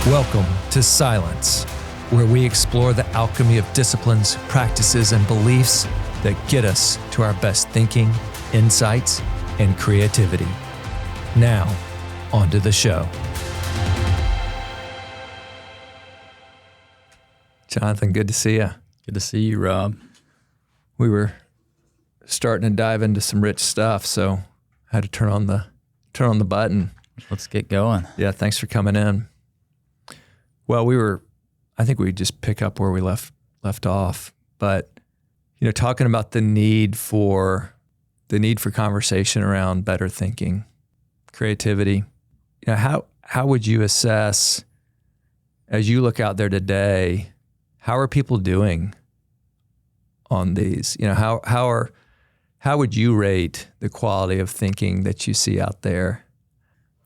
Welcome to Silence, where we explore the alchemy of disciplines, practices, and beliefs that get us to our best thinking, insights, and creativity. Now, on to the show. Jonathan, good to see you. Good to see you, Rob. We were starting to dive into some rich stuff, so I had to turn on the button. Let's get going. Yeah, thanks for coming in. Well, I think we just pick up where we left off, but talking about the need for conversation around better thinking, creativity. How would you assess, as you look out there today, how are people doing on these? How would you rate the quality of thinking that you see out there?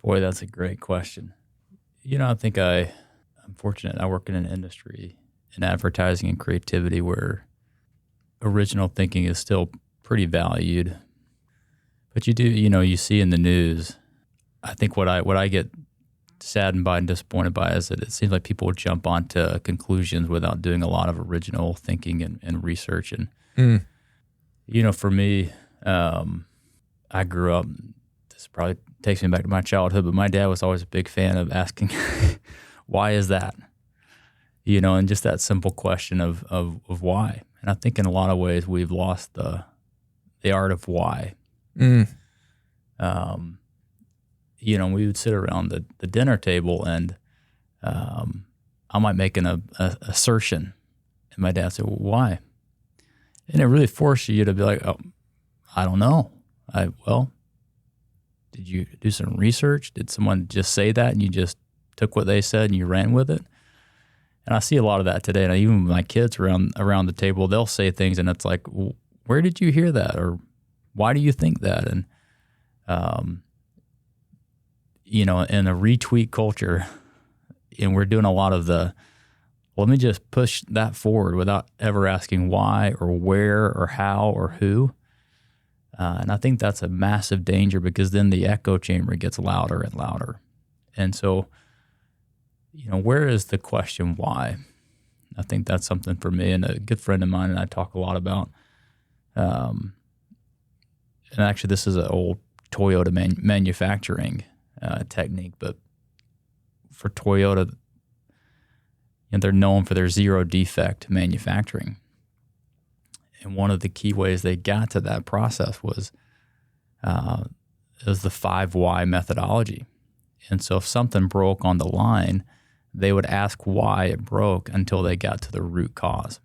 Boy, that's a great question. I think I'm fortunate. I work in an industry in advertising and creativity where original thinking is still pretty valued. But you see in the news, I think what I get saddened by and disappointed by is that it seems like people jump onto conclusions without doing a lot of original thinking and research. And, for me, I grew up, this probably takes me back to my childhood, but my dad was always a big fan of asking, why is that? And just that simple question of why. And I think in a lot of ways we've lost the art of why. We would sit around the dinner table and I might make an assertion. And my dad said, well, why? And it really forced you to be like, oh, I don't know. Did you do some research? Did someone just say that and you just took what they said and you ran with it? And I see a lot of that today. And even with my kids around the table, they'll say things and it's like, well, where did you hear that? Or why do you think that? And, in a retweet culture, and we're doing a lot of let me just push that forward without ever asking why or where or how or who. And I think that's a massive danger because then the echo chamber gets louder and louder. And so, where is the question why? I think that's something for me and a good friend of mine and I talk a lot about. And actually, this is an old Toyota manufacturing technique, but for Toyota, they're known for their zero defect manufacturing. And one of the key ways they got to that process was the 5 why methodology. And so if something broke on the line, they would ask why it broke until they got to the root cause.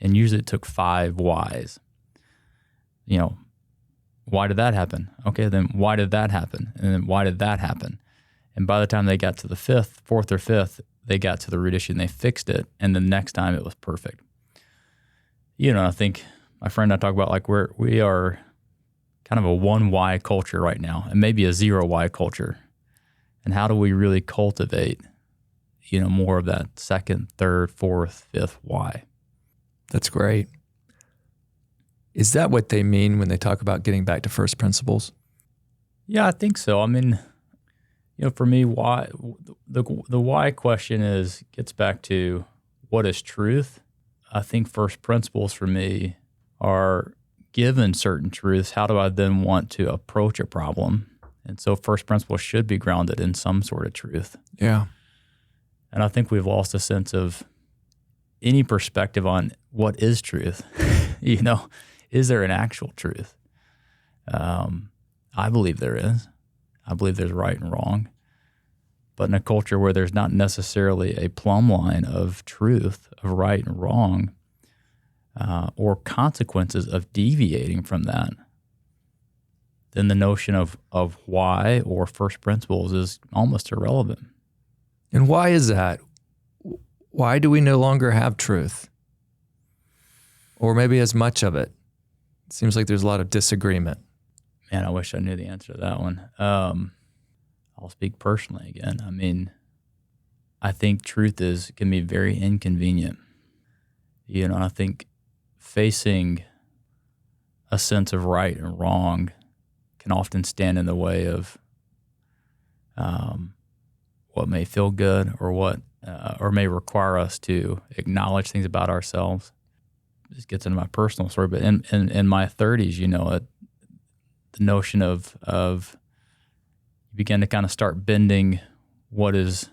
And usually it took 5 whys. Why did that happen? Okay, then why did that happen? And then why did that happen? And by the time they got to the 4th or 5th, they got to the root issue and they fixed it. And the next time it was perfect. I think my friend and I talk about like we are kind of a 1 why culture right now and maybe a 0 why culture. And how do we really cultivate, more of that 2nd, 3rd, 4th, 5th why? That's great. Is that what they mean when they talk about getting back to first principles? Yeah, I think so. I mean, for me, why the why question gets back to what is truth. I think first principles for me are given certain truths. How do I then want to approach a problem? And so first principles should be grounded in some sort of truth. Yeah. And I think we've lost a sense of any perspective on what is truth. Is there an actual truth? I believe there is. I believe there's right and wrong. But in a culture where there's not necessarily a plumb line of truth, of right and wrong, or consequences of deviating from that, then the notion of why or first principles is almost irrelevant. And why is that? Why do we no longer have truth? Or maybe as much of it? It seems like there's a lot of disagreement. Man, I wish I knew the answer to that one. I'll speak personally again. I mean, I think truth can be very inconvenient. I think facing a sense of right and wrong can often stand in the way of what may feel good or what or may require us to acknowledge things about ourselves. This gets into my personal story, but in my 30s, the notion of you begin to kind of start bending what is,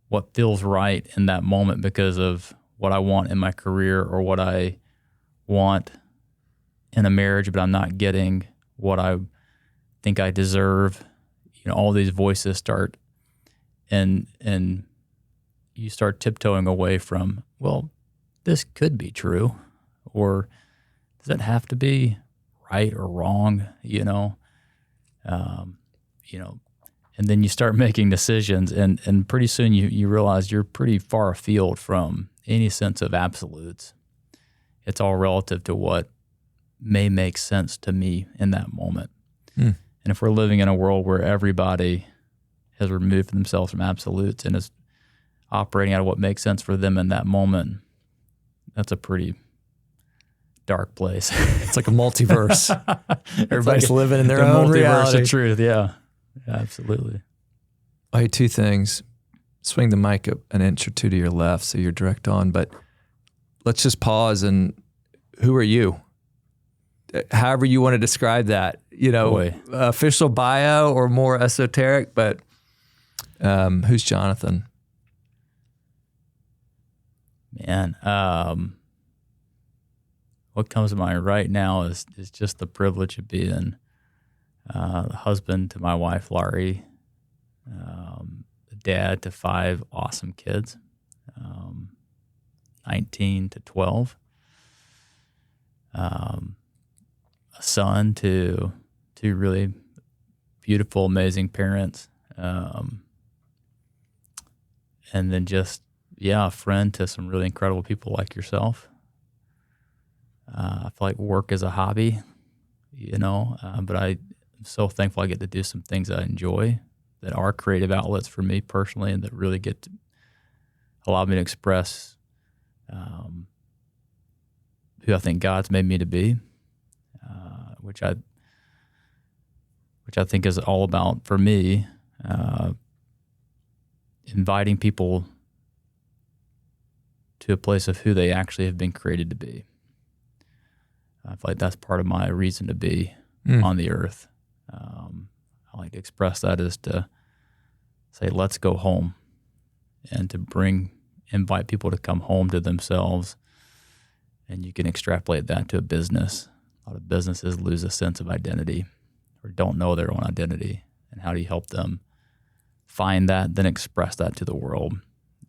what feels right in that moment because of what I want in my career or what I want in a marriage, but I'm not getting what I think I deserve. All these voices start, and you start tiptoeing away from, well, this could be true, or does it have to be right or wrong? And then you start making decisions, and pretty soon you realize you're pretty far afield from any sense of absolutes. It's all relative to what may make sense to me in that moment. And if we're living in a world where everybody has removed themselves from absolutes and is operating out of what makes sense for them in that moment, that's a pretty dark place. It's like a multiverse. Everybody's living in their own multiverse reality. of truth. Yeah, absolutely. I had two things. Swing the mic up an inch or two to your left so you're direct on, but let's just pause and who are you? However you want to describe that, official bio or more esoteric, but who's Jonathan? Man, what comes to mind right now is just the privilege of being the husband to my wife, Laurie, the dad to 5 awesome kids, 19 to 12, a son to 2 really beautiful, amazing parents, and then just, a friend to some really incredible people like yourself. I feel like work is a hobby, but I'm so thankful I get to do some things I enjoy that are creative outlets for me personally and that really get to allow me to express who I think God's made me to be, which I think is all about, for me, inviting people to a place of who they actually have been created to be. I feel like that's part of my reason to be on the earth. I like to express that as to say, let's go home, and to invite people to come home to themselves. And you can extrapolate that to a business. A lot of businesses lose a sense of identity or don't know their own identity. And how do you help them find that, then express that to the world?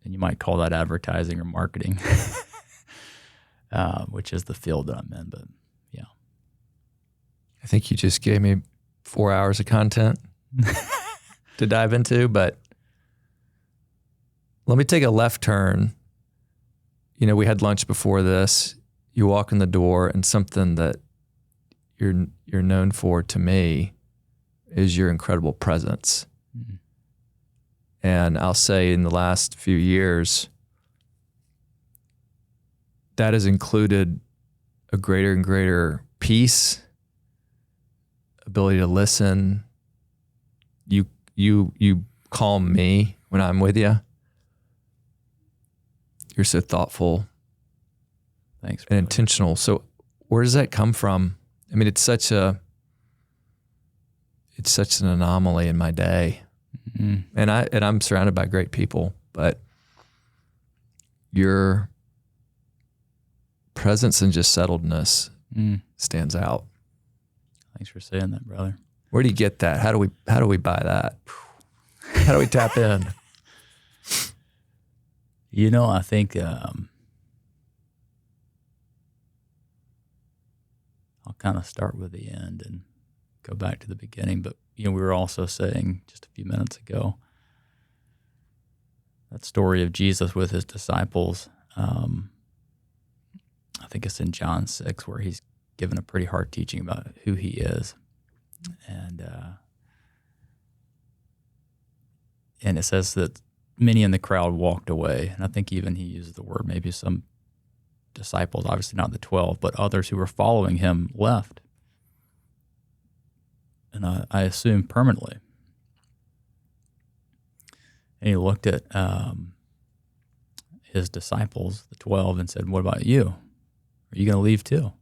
And you might call that advertising or marketing, which is the field that I'm in. But yeah. I think you just gave me 4 hours of content to dive into, but let me take a left turn. We had lunch before this. You walk in the door, and something that you're known for to me is your incredible presence. Mm-hmm. And I'll say in the last few years, that has included a greater and greater peace, ability to listen. You calm me when I'm with you. You're so thoughtful. Thanks. And intentional. So where does that come from? I mean, it's such an anomaly in my day. Mm-hmm. And I'm surrounded by great people, but your presence and just settledness stands out. Thanks for saying that, brother. Where do you get that? How do we buy that? How do we tap in? I think I'll kind of start with the end and go back to the beginning. But, we were also saying just a few minutes ago, that story of Jesus with his disciples. I think it's in John 6 where he's given a pretty hard teaching about who he is. And it says that many in the crowd walked away. And I think even he uses the word, maybe some disciples, obviously not the 12, but others who were following him left. And I assume permanently. And he looked at his disciples, the 12, and said, "What about you? Are you going to leave too?"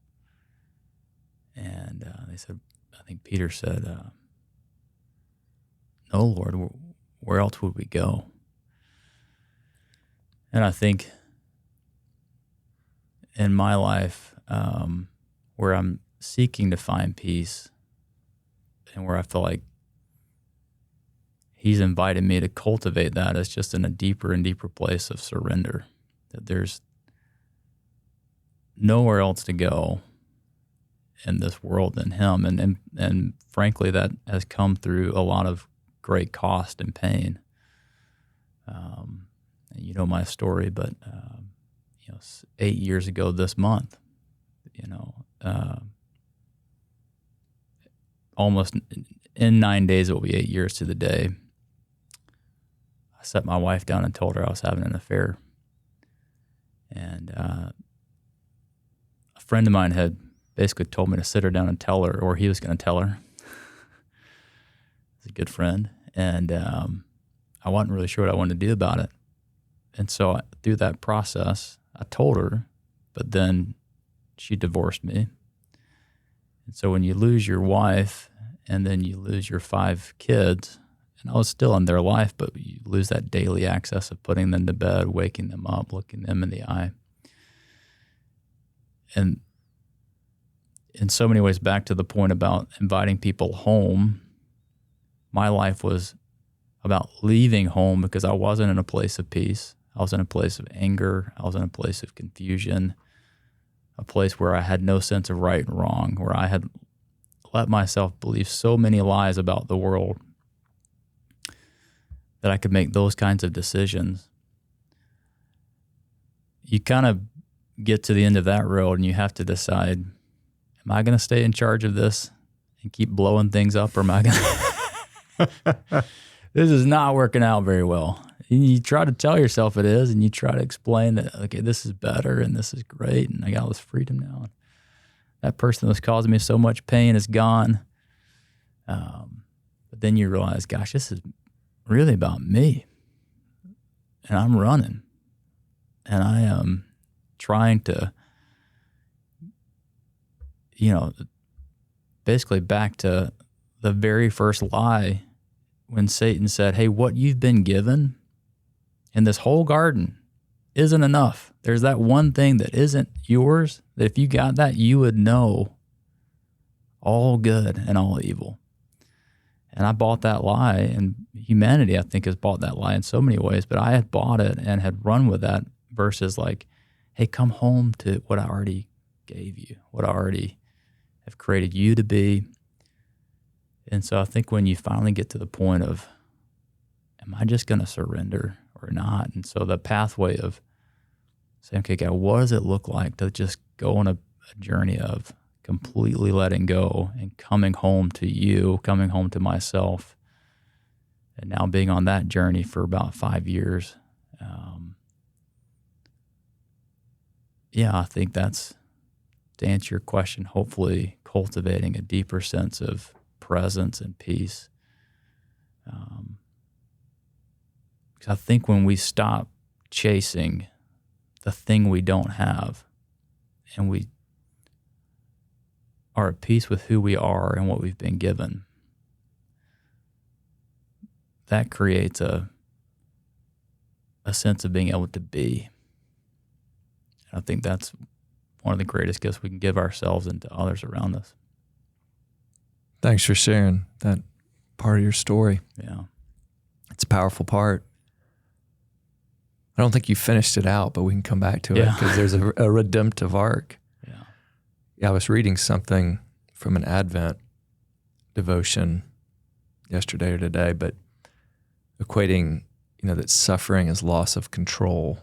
And they said, I think Peter said, "No, Lord, where else would we go?" And I think in my life, where I'm seeking to find peace and where I feel like he's invited me to cultivate that, is just in a deeper and deeper place of surrender, that there's nowhere else to go in this world than him. And frankly, that has come through a lot of great cost and pain. You know my story, but 8 years ago this month, almost in 9 days, it will be 8 years to the day. I sat my wife down and told her I was having an affair. And a friend of mine had basically told me to sit her down and tell her, or he was going to tell her. He's a good friend. And I wasn't really sure what I wanted to do about it. And so through that process, I told her, but then she divorced me. And so when you lose your wife and then you lose your 5 kids, and I was still in their life, but you lose that daily access of putting them to bed, waking them up, looking them in the eye. And in so many ways, back to the point about inviting people home, my life was about leaving home because I wasn't in a place of peace. I was in a place of anger. I was in a place of confusion, a place where I had no sense of right and wrong, where I had let myself believe so many lies about the world that I could make those kinds of decisions. You kind of get to the end of that road and you have to decide, am I going to stay in charge of this and keep blowing things up, or am I going to... This is not working out very well. And you try to tell yourself it is, and you try to explain that, okay, this is better and this is great and I got all this freedom now. And that person that was causing me so much pain is gone. But then you realize, gosh, this is really about me. And I'm running. And I am trying to, basically back to the very first lie when Satan said, hey, what you've been given in this whole garden isn't enough. There's that one thing that isn't yours, that if you got that, you would know all good and all evil. And I bought that lie, and humanity, I think, has bought that lie in so many ways, but I had bought it and had run with that versus like, hey, come home to what I already gave you, what I already have created you to be. And so I think when you finally get to the point of, am I just going to surrender or not? And so the pathway of saying, okay, God, what does it look like to just go on a journey of completely letting go and coming home to you, coming home to myself, and now being on that journey for about 5 years. I think that's, to answer your question, hopefully cultivating a deeper sense of presence and peace. Because I think when we stop chasing the thing we don't have and we are at peace with who we are and what we've been given, that creates a sense of being able to be. And I think that's one of the greatest gifts we can give ourselves and to others around us. Thanks for sharing that part of your story. Yeah. It's a powerful part. I don't think you finished it out, but we can come back to it because there's a redemptive arc. Yeah, I was reading something from an Advent devotion yesterday or today, but equating, that suffering is loss of control.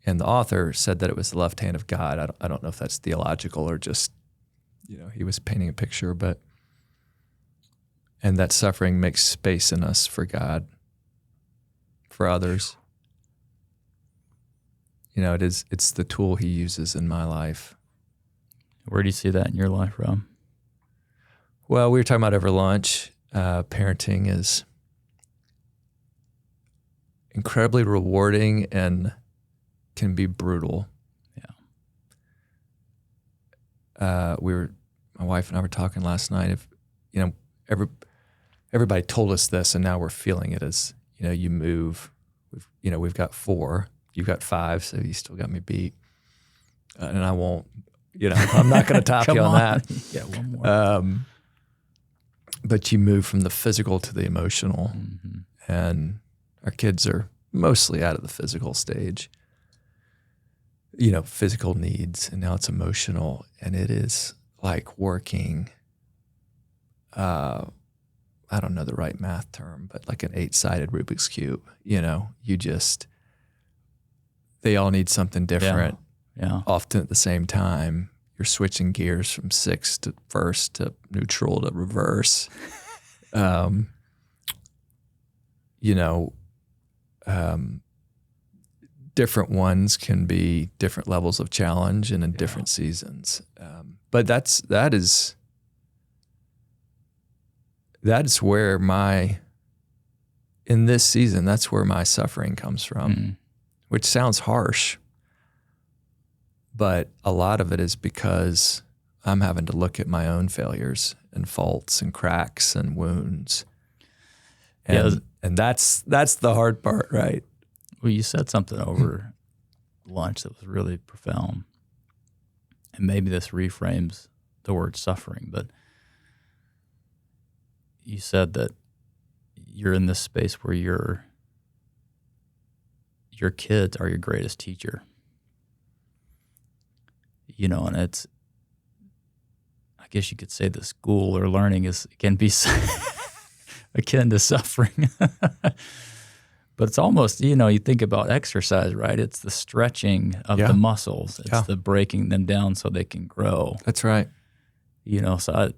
And the author said that it was the left hand of God. I don't know if that's theological or just, he was painting a picture, and that suffering makes space in us for God, for others. It's the tool he uses in my life. Where do you see that in your life, Rob? Well, we were talking about over lunch. Parenting is incredibly rewarding and can be brutal. Yeah. My wife and I were talking last night. If everybody told us this, and now we're feeling it as you move. We've got 4. You've got 5, so you still got me beat. And I won't. I'm not going to top you on that. Yeah, one more. But you move from the physical to the emotional, and our kids are mostly out of the physical stage. Physical needs, and now it's emotional, and it is like working. I don't know the right math term, but like an 8-sided Rubik's Cube. They all need something different. Yeah. Often at the same time. You're switching gears from 6 to first to neutral to reverse. Different ones can be different levels of challenge and in different seasons. But that is where in this season, that's where my suffering comes from, which sounds harsh. But a lot of it is because I'm having to look at my own failures and faults and cracks and wounds. And that's the hard part, right? Well, you said something over lunch that was really profound. And maybe this reframes the word suffering, but you said that you're in this space where your kids are your greatest teacher. And it's, I guess you could say the school or learning can be akin to suffering. But it's almost, you think about exercise, right? It's the stretching of the muscles. It's the breaking them down so they can grow. That's right. So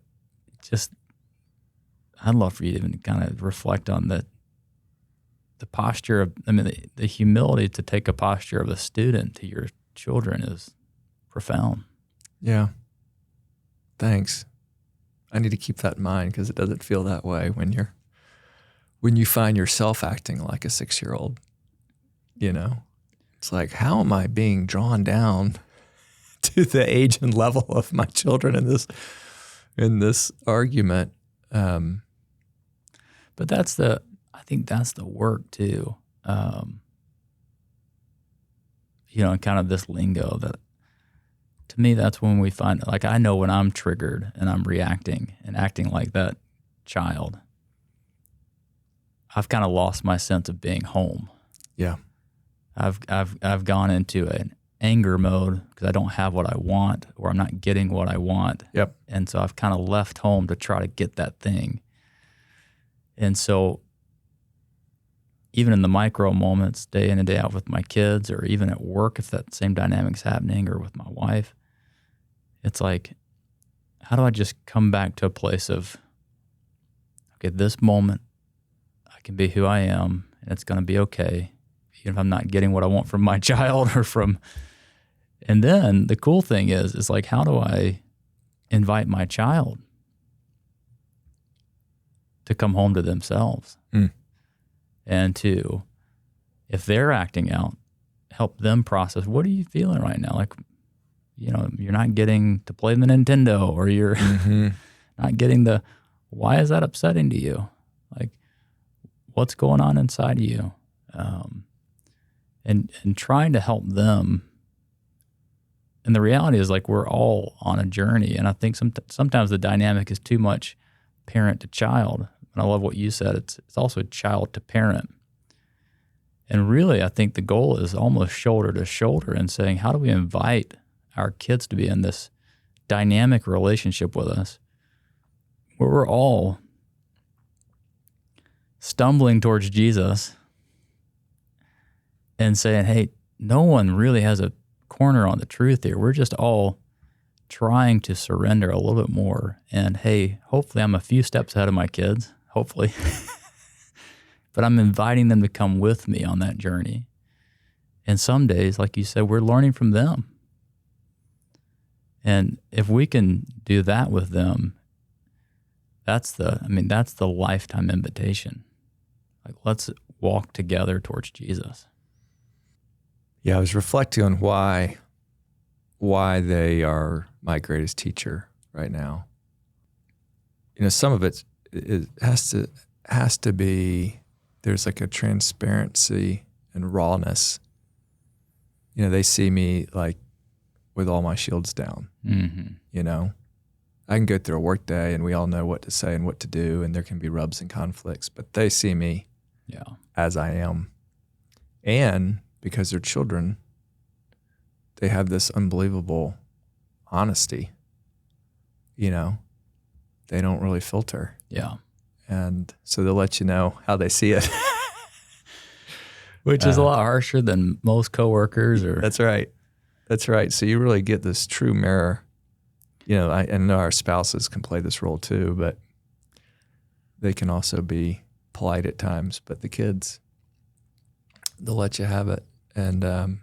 I'd love for you to even kind of reflect on the posture of, the humility to take a posture of a student to your children is profound. Yeah. Thanks. I need to keep that in mind because it doesn't feel that way when you find yourself acting like a 6-year-old. It's like, how am I being drawn down to the age and level of my children in this argument? But I think that's the work too. And kind of this lingo that, to me, that's when we find, like, I know when I'm triggered and I'm reacting and acting like that child, I've kind of lost my sense of being home. Yeah. I've gone into an anger mode because I don't have what I want, or I'm not getting what I want. Yep. And so I've kind of left home to try to get that thing. And so even in the micro moments, day in and day out with my kids, or even at work, if that same dynamic's happening, or with my wife, it's like, how do I just come back to a place of, okay, this moment, I can be who I am, and it's going to be okay, even if I'm not getting what I want from my child or from. And then the cool thing is like, how do I invite my child to come home to themselves? And to, if they're acting out, help them process, what are you feeling right now? Like, you're not getting to play the Nintendo, or you're not getting why is that upsetting to you? Like, what's going on inside of you? And trying to help them. And the reality is, like, we're all on a journey. And I think sometimes the dynamic is too much parent to child. And I love what you said. It's also child to parent. And really, I think the goal is almost shoulder to shoulder and saying, how do we invite our kids to be in this dynamic relationship with us where we're all stumbling towards Jesus and saying, hey, no one really has a corner on the truth here. We're just all trying to surrender a little bit more. And hey, hopefully I'm a few steps ahead of my kids, hopefully. But I'm inviting them to come with me on that journey. And some days, like you said, we're learning from them. And if we can do that with them, that's the lifetime invitation. Like, walk together towards Jesus. Yeah, I was reflecting on why they are my greatest teacher right now. Some of it has to be, there's like a transparency and rawness. They see me like with all my shields down. Mm-hmm. I can go through a work day and we all know what to say and what to do, and there can be rubs and conflicts, but they see me as I am. And because they're children, they have this unbelievable honesty. They don't really filter. Yeah. And so they'll let you know how they see it. Which is a lot harsher than most coworkers. That's right. So you really get this true mirror. I know our spouses can play this role too, but they can also be polite at times. But the kids, they'll let you have it. And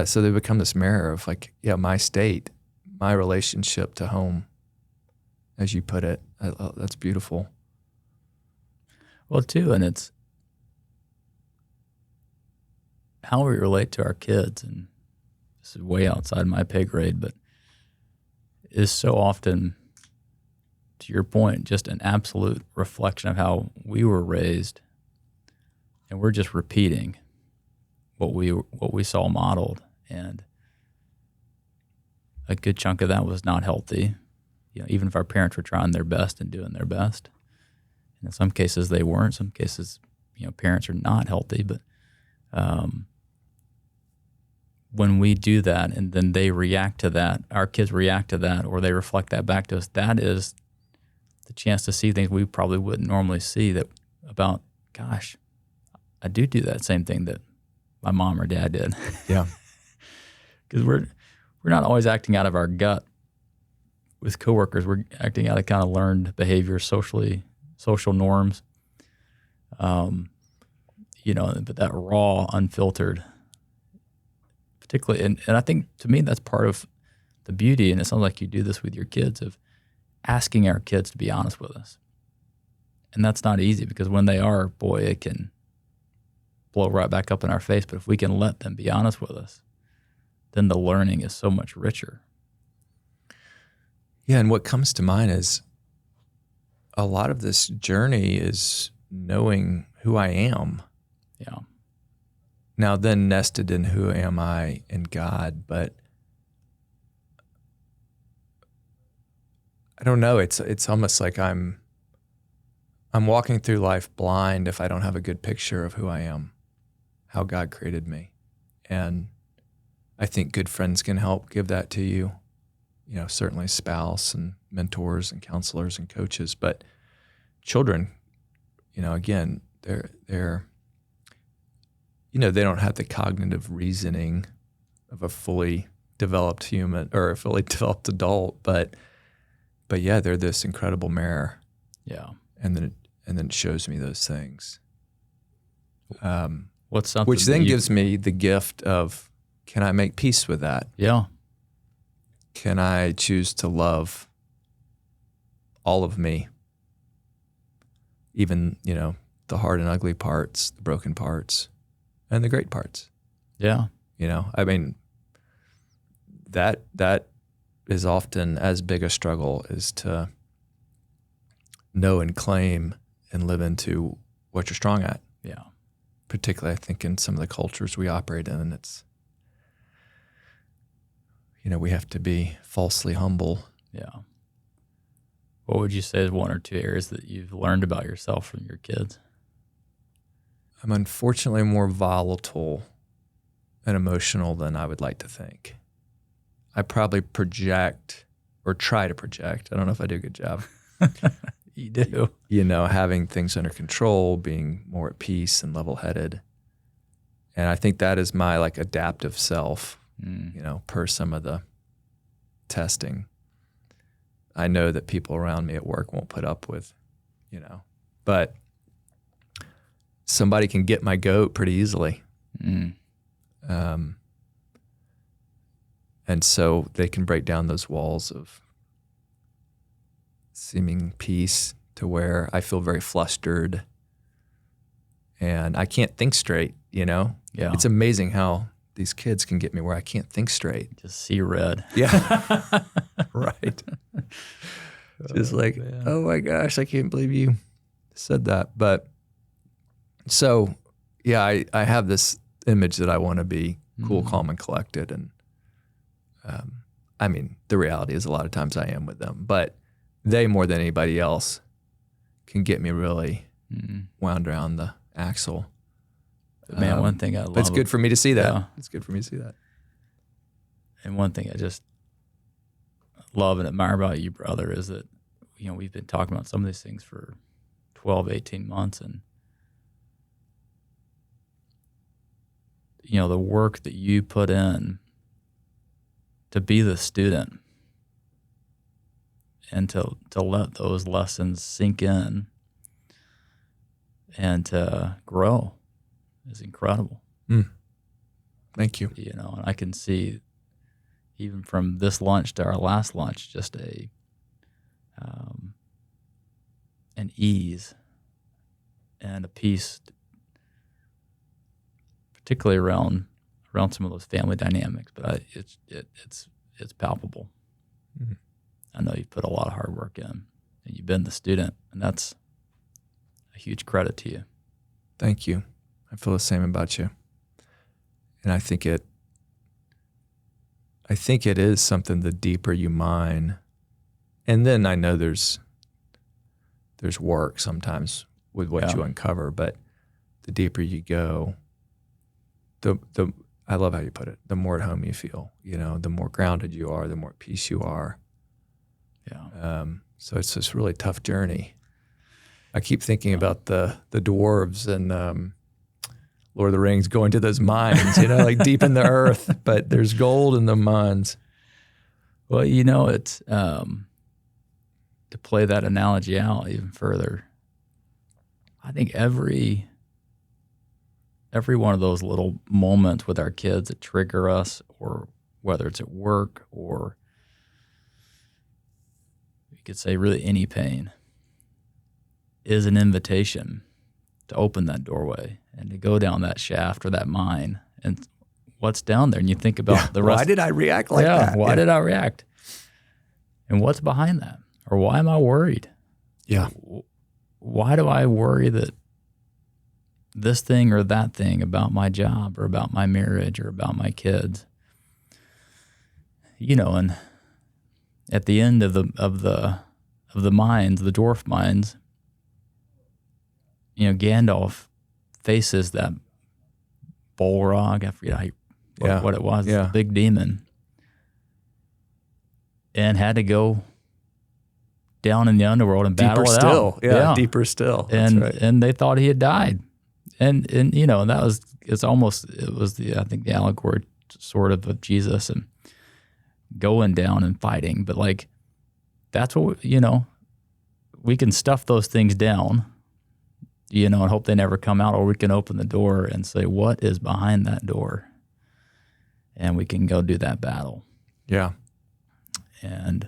so they become this mirror of like, my state, my relationship to home, as you put it. That's beautiful. Well, too, and it's how we relate to our kids, and this is way outside my pay grade, but is so often, to your point, just an absolute reflection of how we were raised, and we're just repeating what we saw modeled, and a good chunk of that was not healthy. Even if our parents were trying their best and doing their best, and in some cases they weren't. Some cases, parents are not healthy, but when we do that and then they react to that, our kids react to that, or they reflect that back to us, that is the chance to see things we probably wouldn't normally see about, gosh, I do that same thing that my mom or dad did. Yeah. Because we're not always acting out of our gut with coworkers. We're acting out of kind of learned behavior, social norms. But that raw, unfiltered, particularly, and I think to me that's part of the beauty, and it sounds like you do this with your kids, of asking our kids to be honest with us. And that's not easy, because when they are, boy, it can blow right back up in our face. But if we can let them be honest with us, then the learning is so much richer. Yeah, and what comes to mind is a lot of this journey is knowing who I am. Yeah. Now then nested in who am I in God, but I don't know, it's almost like I'm walking through life blind if I don't have a good picture of who I am, how God created me. And I think good friends can help give that to you. Certainly spouse and mentors and counselors and coaches, but children, again, they're they don't have the cognitive reasoning of a fully developed human or a fully developed adult, but yeah, they're this incredible mirror. Yeah. And then it shows me those things. What's something which then gives me the gift of, can I make peace with that? Yeah. Can I choose to love all of me? Even, the hard and ugly parts, the broken parts, and the great parts. Yeah. That is often as big a struggle as to know and claim and live into what you're strong at. Yeah. Particularly, I think, in some of the cultures we operate in, it's, we have to be falsely humble. Yeah. What would you say is one or two areas that you've learned about yourself from your kids? I'm unfortunately more volatile and emotional than I would like to think. I probably project or try to project. I don't know if I do a good job. You do. Having things under control, being more at peace and level-headed. And I think that is my adaptive self, per some of the testing. I know that people around me at work won't put up with, but somebody can get my goat pretty easily. And so they can break down those walls of seeming peace to where I feel very flustered and I can't think straight, Yeah. It's amazing how these kids can get me where I can't think straight. Just see red. Yeah. Right. Just like, man. oh my gosh, I can't believe you said that. But so, yeah, I have this image that I want to be cool, calm, and collected. And I mean, the reality is a lot of times I am with them, but they more than anybody else can get me really wound around the axle. Man, one thing I love. But it's good for me to see that. Yeah. It's good for me to see that. And one thing I just love and admire about you, brother, is that, we've been talking about some of these things for 12, 18 months. And, the work that you put in to be the student and to let those lessons sink in and to grow is incredible. Thank you. And I can see even from this lunch to our last lunch, just an ease and a peace, particularly around some of those family dynamics. But it's palpable. Mm-hmm. I know you've put a lot of hard work in, and you've been the student, and that's a huge credit to you. Thank you. I feel the same about you. And I think it is something, the deeper you mine. And then I know there's work sometimes with what you uncover, but the deeper you go, the I love how you put it, the more at home you feel, the more grounded you are, the more at peace you are. Yeah. So it's this really tough journey. I keep thinking about the dwarves and Lord of the Rings going to those mines, like deep in the earth, but there's gold in the mines. Well, it's to play that analogy out even further. I think every one of those little moments with our kids that trigger us, or whether it's at work or you could say really any pain, is an invitation to open that doorway and to go down that shaft or that mine and what's down there. And you think about the rest. Why did I react like that? Why did I react? And what's behind that? Or why am I worried? Yeah. Why do I worry that this thing or that thing about my job or about my marriage or about my kids? And at the end of the mines, the dwarf mines, Gandalf faces that Balrog, I forget what it was, the big demon, and had to go down in the underworld and battle it out. Yeah, deeper still. That's right. And they thought he had died. And that was, I think the allegory sort of Jesus and going down and fighting. But like, that's what, we can stuff those things down, and hope they never come out, or we can open the door and say, what is behind that door? And we can go do that battle. Yeah. And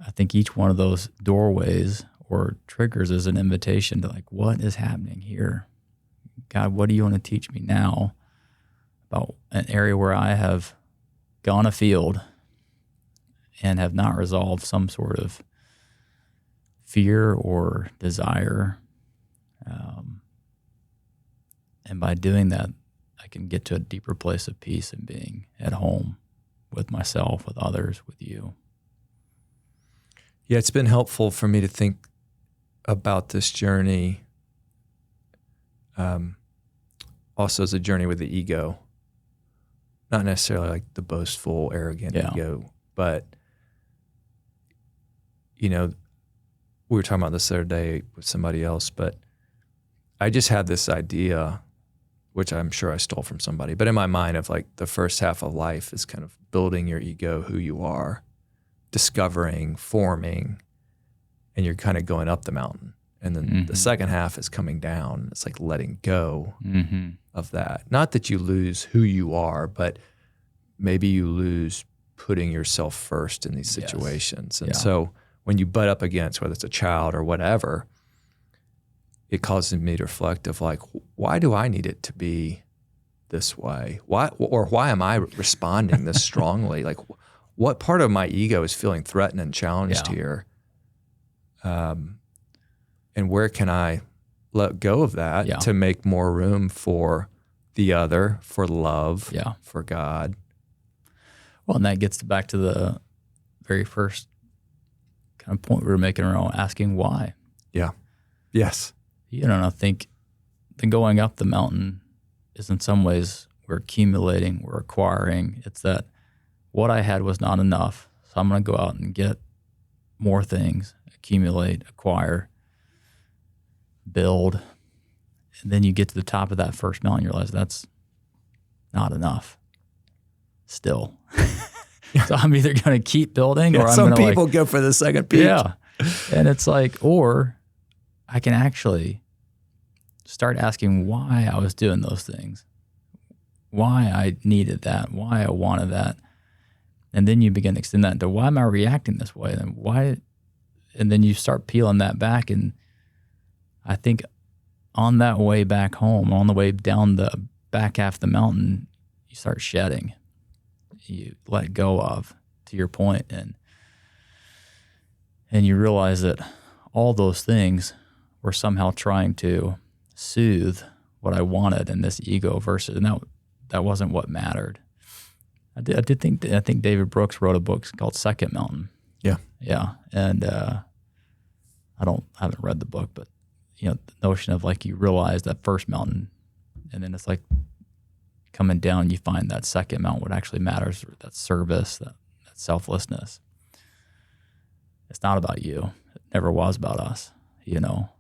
I think each one of those doorways or triggers is an invitation to like, what is happening here? God, what do you want to teach me now about an area where I have gone afield and have not resolved some sort of fear or desire? And by doing that, I can get to a deeper place of peace and being at home with myself, with others, with you. Yeah, it's been helpful for me to think about this journey also as a journey with the ego. Not necessarily like the boastful, arrogant ego, but, we were talking about this the other day with somebody else, but I just had this idea, which I'm sure I stole from somebody, but in my mind of like the first half of life is kind of building your ego, who you are, discovering, forming, and you're kind of going up the mountain. And then the second half is coming down. It's like letting go of that. Not that you lose who you are, but maybe you lose putting yourself first in these situations. And so when you butt up against, whether it's a child or whatever, it causes me to reflect of like, why do I need it to be this way? Why am I responding this strongly? Like, what part of my ego is feeling threatened and challenged here? And where can I let go of that to make more room for the other, for love, for God? Well, and that gets back to the very first kind of point we were making around asking why. Yeah. Yes. You know, I think the going up the mountain is in some ways we're accumulating, we're acquiring. It's that what I had was not enough, so I'm going to go out and get more things, accumulate, acquire, build. And then you get to the top of that first mountain, you realize that's not enough still. So I'm either going to keep building or I'm going to some people go for the second peak. Yeah. And it's like, or I can actually start asking why I was doing those things, why I needed that, why I wanted that. And then you begin to extend that into why am I reacting this way? And why? And then you start peeling that back. And I think on that way back home, on the way down the back half of the mountain, you start shedding. You let go of, to your point, and you realize that all those things were somehow trying to soothe what I wanted in this ego versus, and that wasn't what mattered. I think David Brooks wrote a book called Second Mountain. Yeah. Yeah. And I haven't read the book, but you know, the notion of like you realize that first mountain and then it's like coming down, you find that second mountain, what actually matters, that service, that selflessness. It's not about you. It never was about us, you know.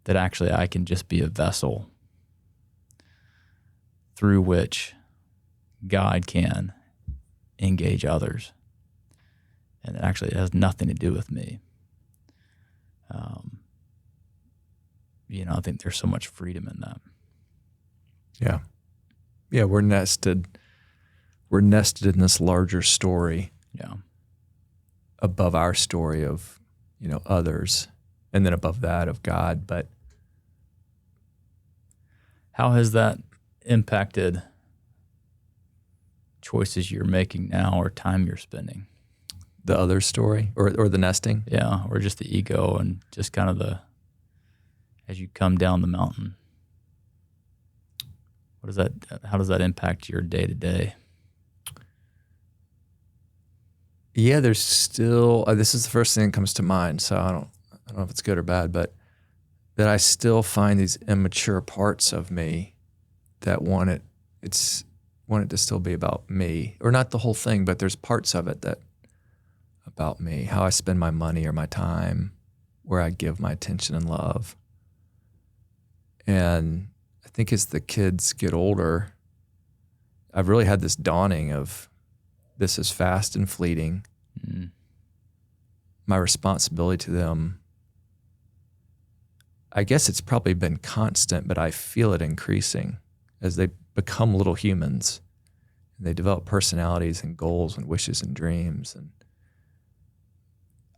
That actually I can just be a vessel through which God can engage others. And it actually has nothing to do with me. You know, I think there's so much freedom in that. Yeah. Yeah, we're nested in this larger story. Yeah. Above our story of, you know, others, and then above that of God. But how has that impacted choices you're making now or time you're spending? The other story or the nesting? Yeah, or just the ego and just kind of as you come down the mountain. How does that impact your day to day? Yeah, there's still, this is the first thing that comes to mind. So I don't know if it's good or bad, but that I still find these immature parts of me that want it to still be about me, or not the whole thing, but there's parts of it that about me, how I spend my money or my time, where I give my attention and love. And I think as the kids get older, I've really had this dawning of this is fast and fleeting. Mm. My responsibility to them, I guess it's probably been constant, but I feel it increasing as they become little humans and they develop personalities and goals and wishes and dreams. And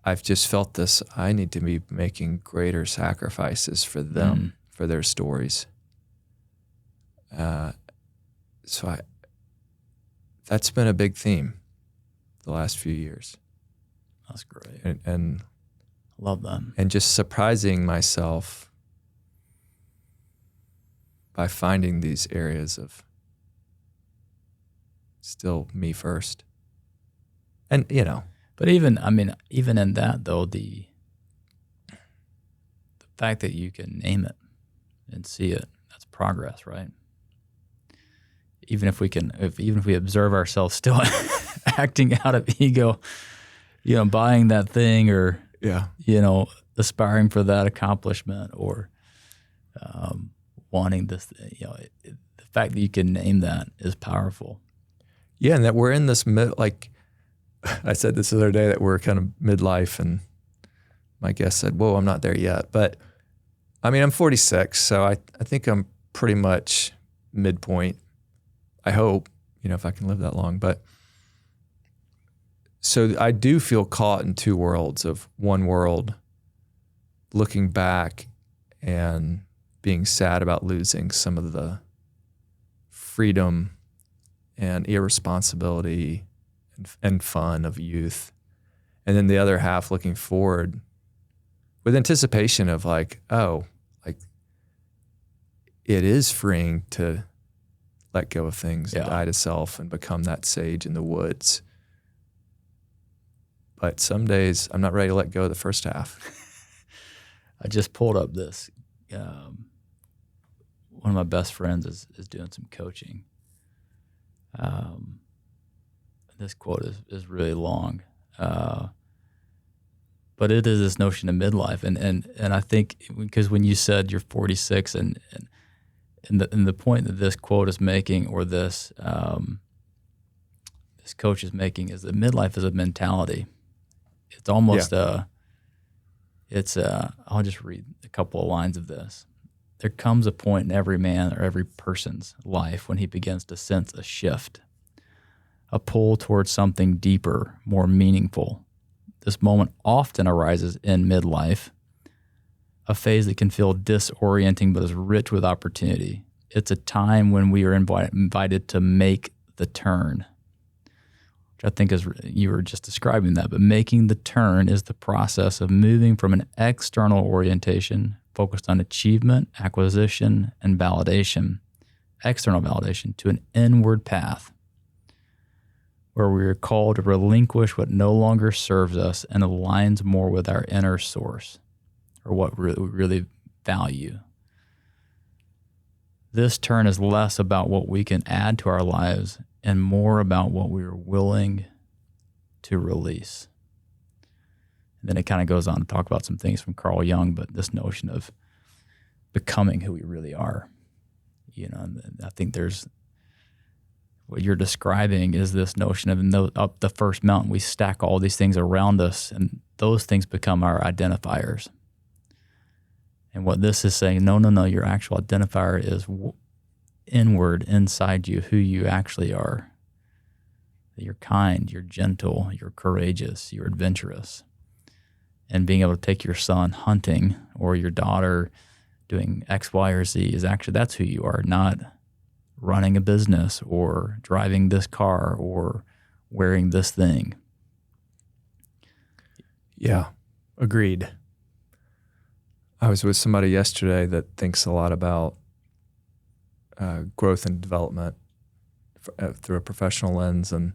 I've just felt this, I need to be making greater sacrifices for them, for their stories. So that's been a big theme the last few years. That's great. And love them. And just surprising myself by finding these areas of still me first. And, you know. But even in that though, the fact that you can name it and see it, that's progress, right? Even if we observe ourselves still acting out of ego, you know, buying that thing or, you know, aspiring for that accomplishment or wanting this, you know, the fact that you can name that is powerful. Yeah, and that we're in this, like I said this the other day, that we're kind of midlife, and my guest said, whoa, I'm not there yet. But I mean, I'm 46, so I think I'm pretty much midpoint. I hope, you know, if I can live that long. But so I do feel caught in two worlds of one world looking back and being sad about losing some of the freedom and irresponsibility and fun of youth. And then the other half looking forward with anticipation of like, oh, like it is freeing to let go of things and die to self and become that sage in the woods. But some days I'm not ready to let go of the first half. I just pulled up this. One of my best friends is doing some coaching. This quote is really long. But it is this notion of midlife. And I think because when you said you're 46 and the point that this quote is making, or this coach is making, is that midlife is a mentality. It's almost I'll just read a couple of lines of this. There comes a point in every man or every person's life when he begins to sense a shift, a pull towards something deeper, more meaningful. This moment often arises in midlife, a phase that can feel disorienting but is rich with opportunity. It's a time when we are invited to make the turn, which I think is, you were just describing that, but making the turn is the process of moving from an external orientation focused on achievement, acquisition, and validation, external validation, to an inward path where we are called to relinquish what no longer serves us and aligns more with our inner source, or what we really value. This turn is less about what we can add to our lives and more about what we are willing to release. And then it kind of goes on to talk about some things from Carl Jung, but this notion of becoming who we really are. You know, and I think there's, what you're describing is this notion of up the first mountain, we stack all these things around us, and those things become our identifiers. And what this is saying, no, your actual identifier is inward, inside you, who you actually are. You're kind, you're gentle, you're courageous, you're adventurous. And being able to take your son hunting or your daughter doing X, Y, or Z is actually, that's who you are, not running a business or driving this car or wearing this thing. Yeah, agreed. I was with somebody yesterday that thinks a lot about growth and development through a professional lens. And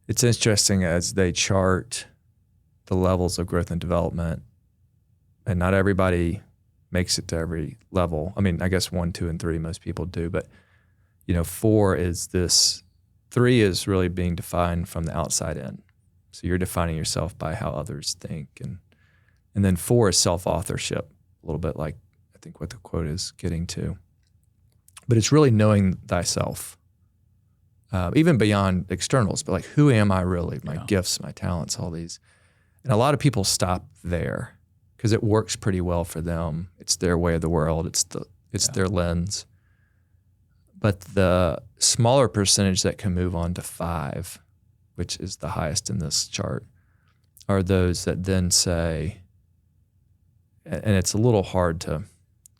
it's interesting as they chart the levels of growth and development, and not everybody makes it to every level. I mean, I guess 1, 2, and 3, most people do, but 4 is this, 3 is really being defined from the outside in. So you're defining yourself by how others think. And then 4 is self-authorship, a little bit like I think what the quote is getting to. But it's really knowing thyself, even beyond externals, but like, who am I really? My gifts, my talents, all these. And a lot of people stop there because it works pretty well for them. It's their way of the world. It's their lens. But the smaller percentage that can move on to 5, which is the highest in this chart, are those that then say, and it's a little hard to,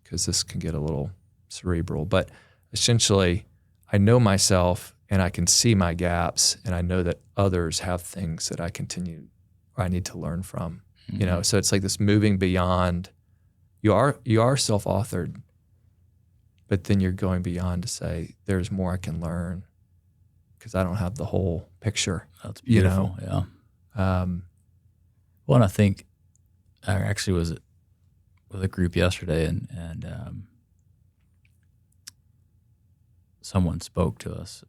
because this can get a little cerebral, but essentially I know myself and I can see my gaps, and I know that others have things that I need to learn from. Mm-hmm. So it's like this moving beyond. You are self-authored, but then you're going beyond to say there's more I can learn because I don't have the whole picture. That's beautiful. Yeah. Well, and I think I actually was with a group yesterday, and someone spoke to us,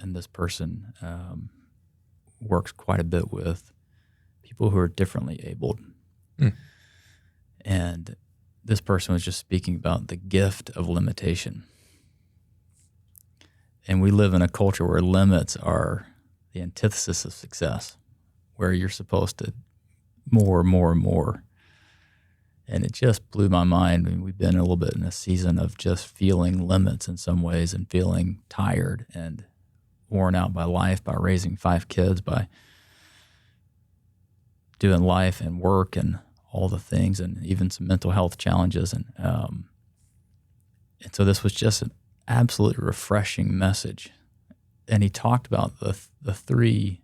and this person works quite a bit with people who are differently abled. And this person was just speaking about the gift of limitation. And we live in a culture where limits are the antithesis of success, where you're supposed to more. And it just blew my mind. I mean, we've been a little bit in a season of just feeling limits in some ways and feeling tired and worn out by life, by raising 5 kids, by doing life and work and all the things, and even some mental health challenges. And so this was just an absolutely refreshing message. And he talked about the three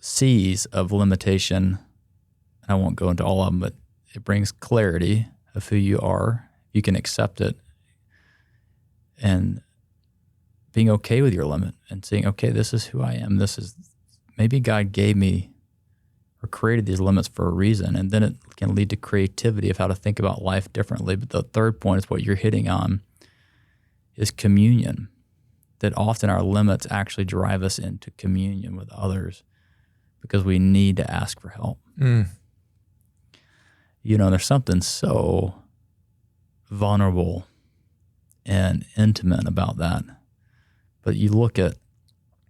C's of limitation. I won't go into all of them, but it brings clarity of who you are. You can accept it, and being okay with your limit and saying, okay, this is who I am. This is, maybe God gave me or created these limits for a reason. And then it can lead to creativity of how to think about life differently. But the third point is what you're hitting on, is communion. That often our limits actually drive us into communion with others because we need to ask for help. There's something so vulnerable and intimate about that. But you look at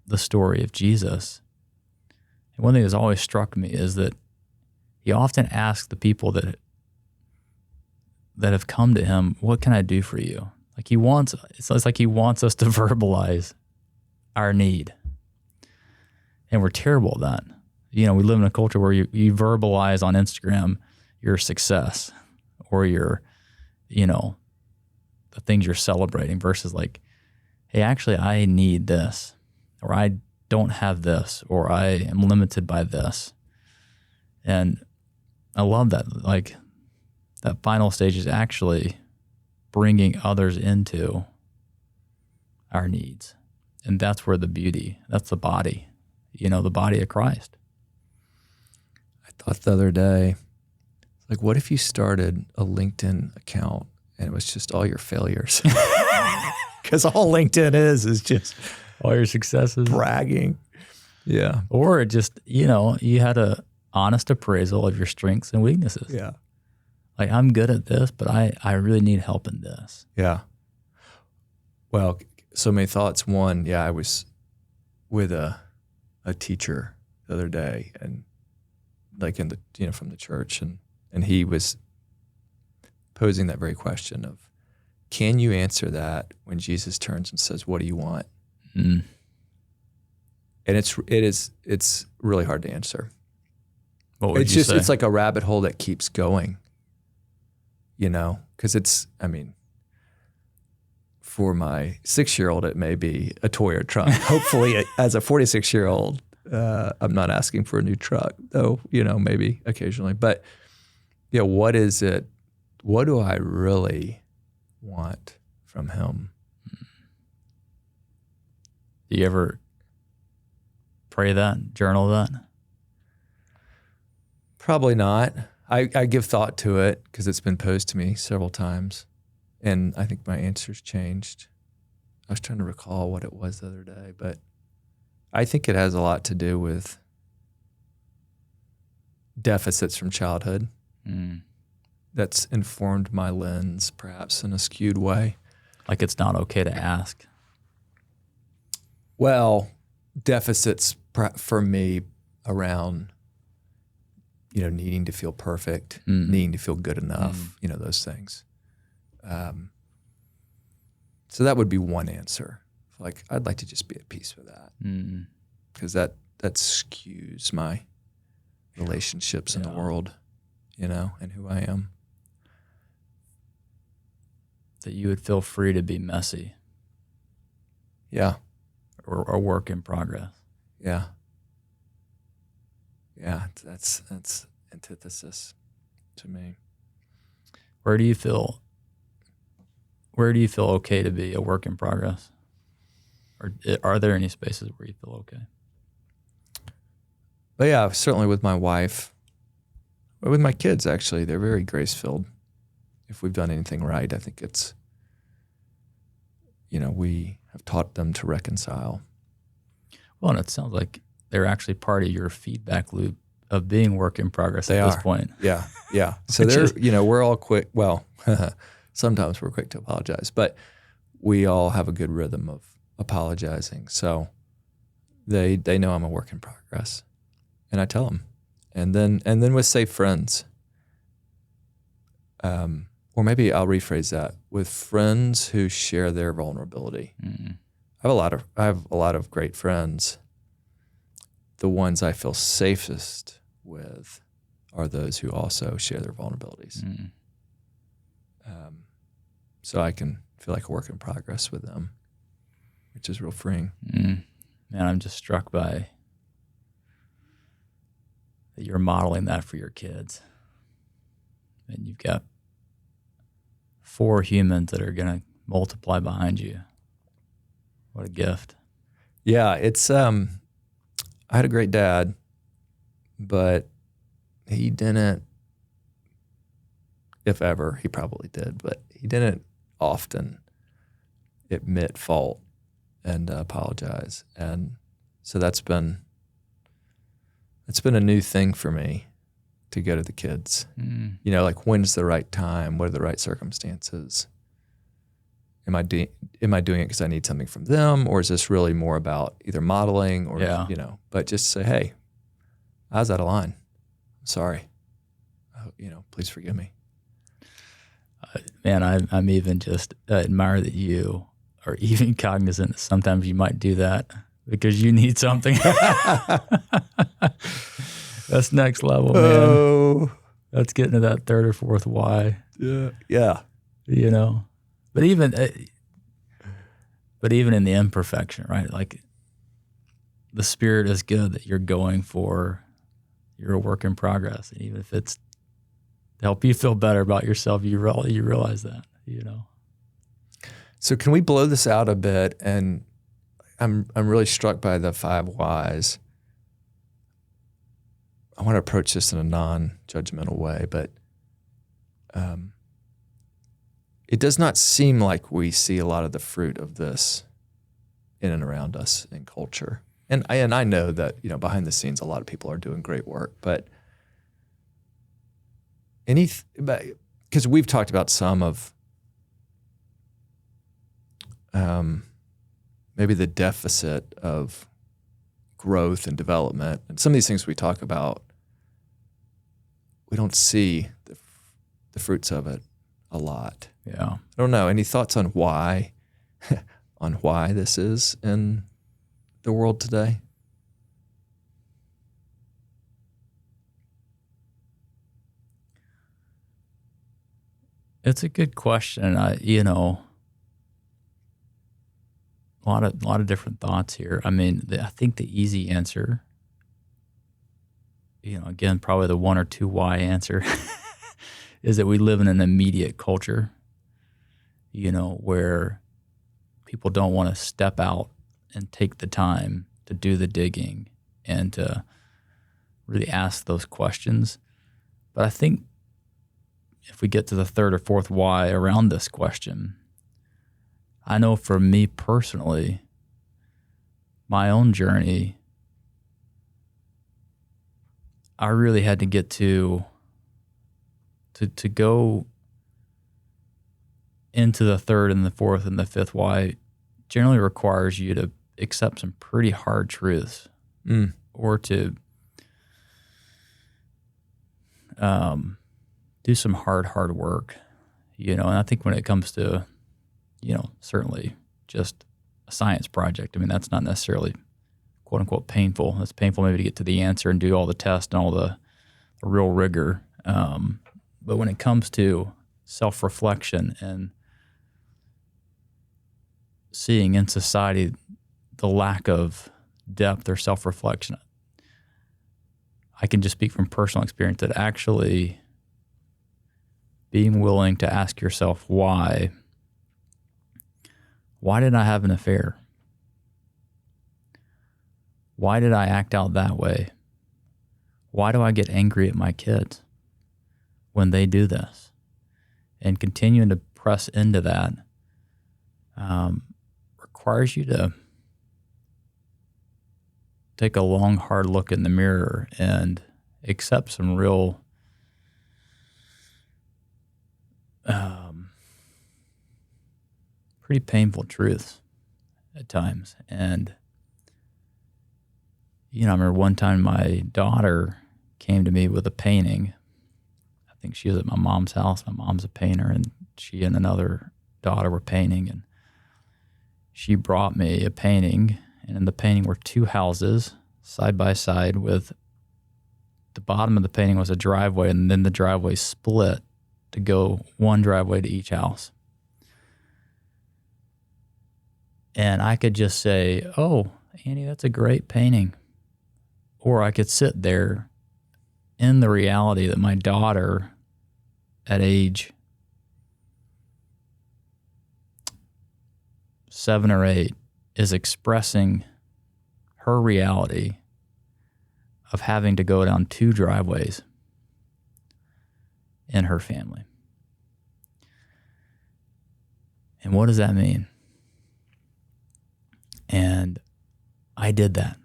the story of Jesus, and one thing that's always struck me is that he often asks the people that have come to him, what can I do for you? It's like he wants us to verbalize our need. And we're terrible at that. We live in a culture where you verbalize on Instagram your success or your, the things you're celebrating versus like, hey, actually, I need this, or I don't have this, or I am limited by this. And I love that. Like, that final stage is actually bringing others into our needs. And that's where the beauty, that's the body, the body of Christ. I thought the other day, like, what if you started a LinkedIn account and it was just all your failures? Because all LinkedIn is just all your successes, bragging. Yeah. Or just, you had a honest appraisal of your strengths and weaknesses. Yeah. Like, I'm good at this, but I really need help in this. Yeah. Well, so many thoughts. One, I was with a teacher the other day, and like in the, from the church, and he was posing that very question of, can you answer that when Jesus turns and says, what do you want? And it's really hard to answer. What would you say? It's like a rabbit hole that keeps going, because for my 6-year-old, it may be a toy or truck. Hopefully as a 46-year-old, I'm not asking for a new truck, though, maybe occasionally. But what is it? What do I really want from him? Do you ever pray that, journal that? Probably not. I give thought to it because it's been posed to me several times, and I think my answer's changed. I was trying to recall what it was the other day, but I think it has a lot to do with deficits from childhood. That's informed my lens, perhaps in a skewed way. Like, it's not okay to ask. Well, deficits for me around, needing to feel perfect, needing to feel good enough, those things. So that would be one answer. Like, I'd like to just be at peace with that, because that skews my relationships in the world, and who I am. That you would feel free to be messy. Yeah. Or a work in progress. Yeah. Yeah, that's antithesis to me. Where do you feel okay to be a work in progress? Or are there any spaces where you feel okay? But yeah, certainly with my wife, but with my kids, actually, they're very grace-filled. If we've done anything right, I think it's, we have taught them to reconcile. Well, and it sounds like they're actually part of your feedback loop of being work in progress at this point. Yeah, yeah. So we're all quick. Well, sometimes we're quick to apologize, but we all have a good rhythm of apologizing. So they know I'm a work in progress, and I tell them. And then with, say, friends, or maybe I'll rephrase that, with friends who share their vulnerability. I have a lot of great friends. The ones I feel safest with are those who also share their vulnerabilities. Mm. So I can feel like a work in progress with them, which is real freeing. Man, I'm just struck by that you're modeling that for your kids. And you've got 4 humans that are going to multiply behind you. What a gift. Yeah, it's I had a great dad, but he didn't, if ever, he probably did, but he didn't often admit fault and apologize. And so it's been a new thing for me to go to the kids. Mm. You know, like, when's the right time? What are the right circumstances? Am I doing it because I need something from them, or is this really more about either modeling or, you know, but just say, hey, I was out of line. I'm sorry. You know, please forgive me. Man, I'm even just admire that you are even cognizant that sometimes you might do that because you need something. That's next level, man. Oh. That's getting to that 3rd or 4th why. Yeah. Yeah. You know, but even in the imperfection, right? Like, the spirit is good that you're going for. You're a work in progress, and even if it's to help you feel better about yourself, you realize that, you know. So can we blow this out a bit? And I'm really struck by the 5 whys. I want to approach this in a non-judgmental way, but it does not seem like we see a lot of the fruit of this in and around us in culture. And I know that, you know, behind the scenes, a lot of people are doing great work, but because we've talked about some of maybe the deficit of growth and development, and some of these things we talk about, we don't see the fruits of it a lot. Yeah. I don't know. Any thoughts on why this is in the world today? It's a good question. You know, a lot of different thoughts here. I mean, I think the easy answer, you know, again, probably the 1 or 2 why answer is that we live in an immediate culture, you know, where people don't want to step out and take the time to do the digging and to really ask those questions. But I think if we get to the 3rd or 4th why around this question, I know for me personally, my own journey, I really had to get to go into the 3rd and the 4th and the 5th why generally requires you to accept some pretty hard truths or to do some hard work, you know. And I think when it comes to, you know, certainly just a science project, I mean, that's not necessarily quote unquote painful. It's painful maybe to get to the answer and do all the tests and all the real rigor. But when it comes to self-reflection and seeing in society the lack of depth or self-reflection, I can just speak from personal experience that actually being willing to ask yourself why did I have an affair? Why did I act out that way? Why do I get angry at my kids when they do this? And continuing to press into that requires you to take a long, hard look in the mirror and accept some real pretty painful truths at times. And, you know, I remember one time my daughter came to me with a painting. I think she was at my mom's house. My mom's a painter, and she and another daughter were painting. And she brought me a painting, and in the painting were 2 houses side by side with the bottom of the painting was a driveway, and then the driveway split to go one driveway to each house. And I could just say, oh, Annie, that's a great painting. Or I could sit there in the reality that my daughter at age 7 or 8 is expressing her reality of having to go down 2 driveways in her family. And what does that mean? And I did that.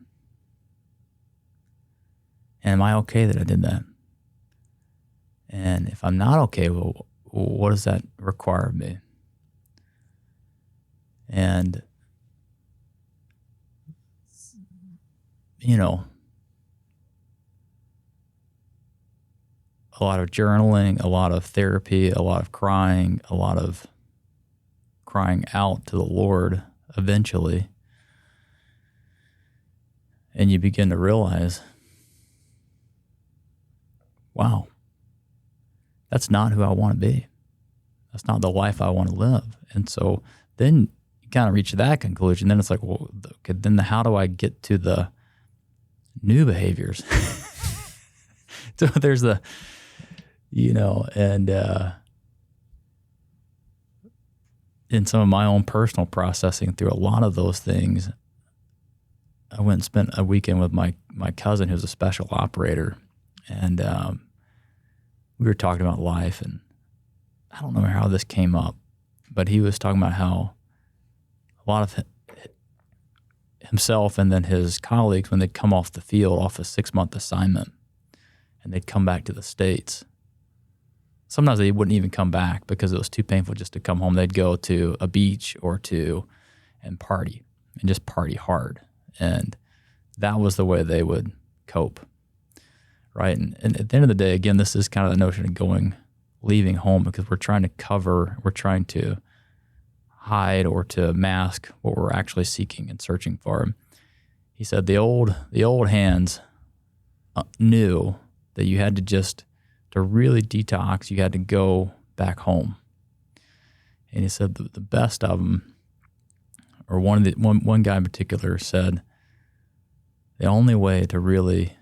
And am I okay that I did that? And if I'm not okay, well, what does that require of me? And, you know, a lot of journaling, a lot of therapy, a lot of crying, a lot of crying out to the Lord eventually. And you begin to realize, wow, that's not who I want to be. That's not the life I want to live. And so then you kind of reach that conclusion. Then it's like, well, okay, then how do I get to the new behaviors? So there's the, you know, and in some of my own personal processing through a lot of those things, I went and spent a weekend with my cousin who's a special operator. And we were talking about life, and I don't know how this came up, but he was talking about how a lot of himself and then his colleagues, when they'd come off the field, off a 6-month assignment, and they'd come back to the States, sometimes they wouldn't even come back because it was too painful just to come home. They'd go to a beach or and party, and just party hard. And that was the way they would cope, right? And at the end of the day, again, this is kind of the notion of leaving home, because we're trying to hide or to mask what we're actually seeking and searching for. He said the old hands knew that you had to really detox, you had to go back home. And he said the best of them, or one guy in particular said, the only way to really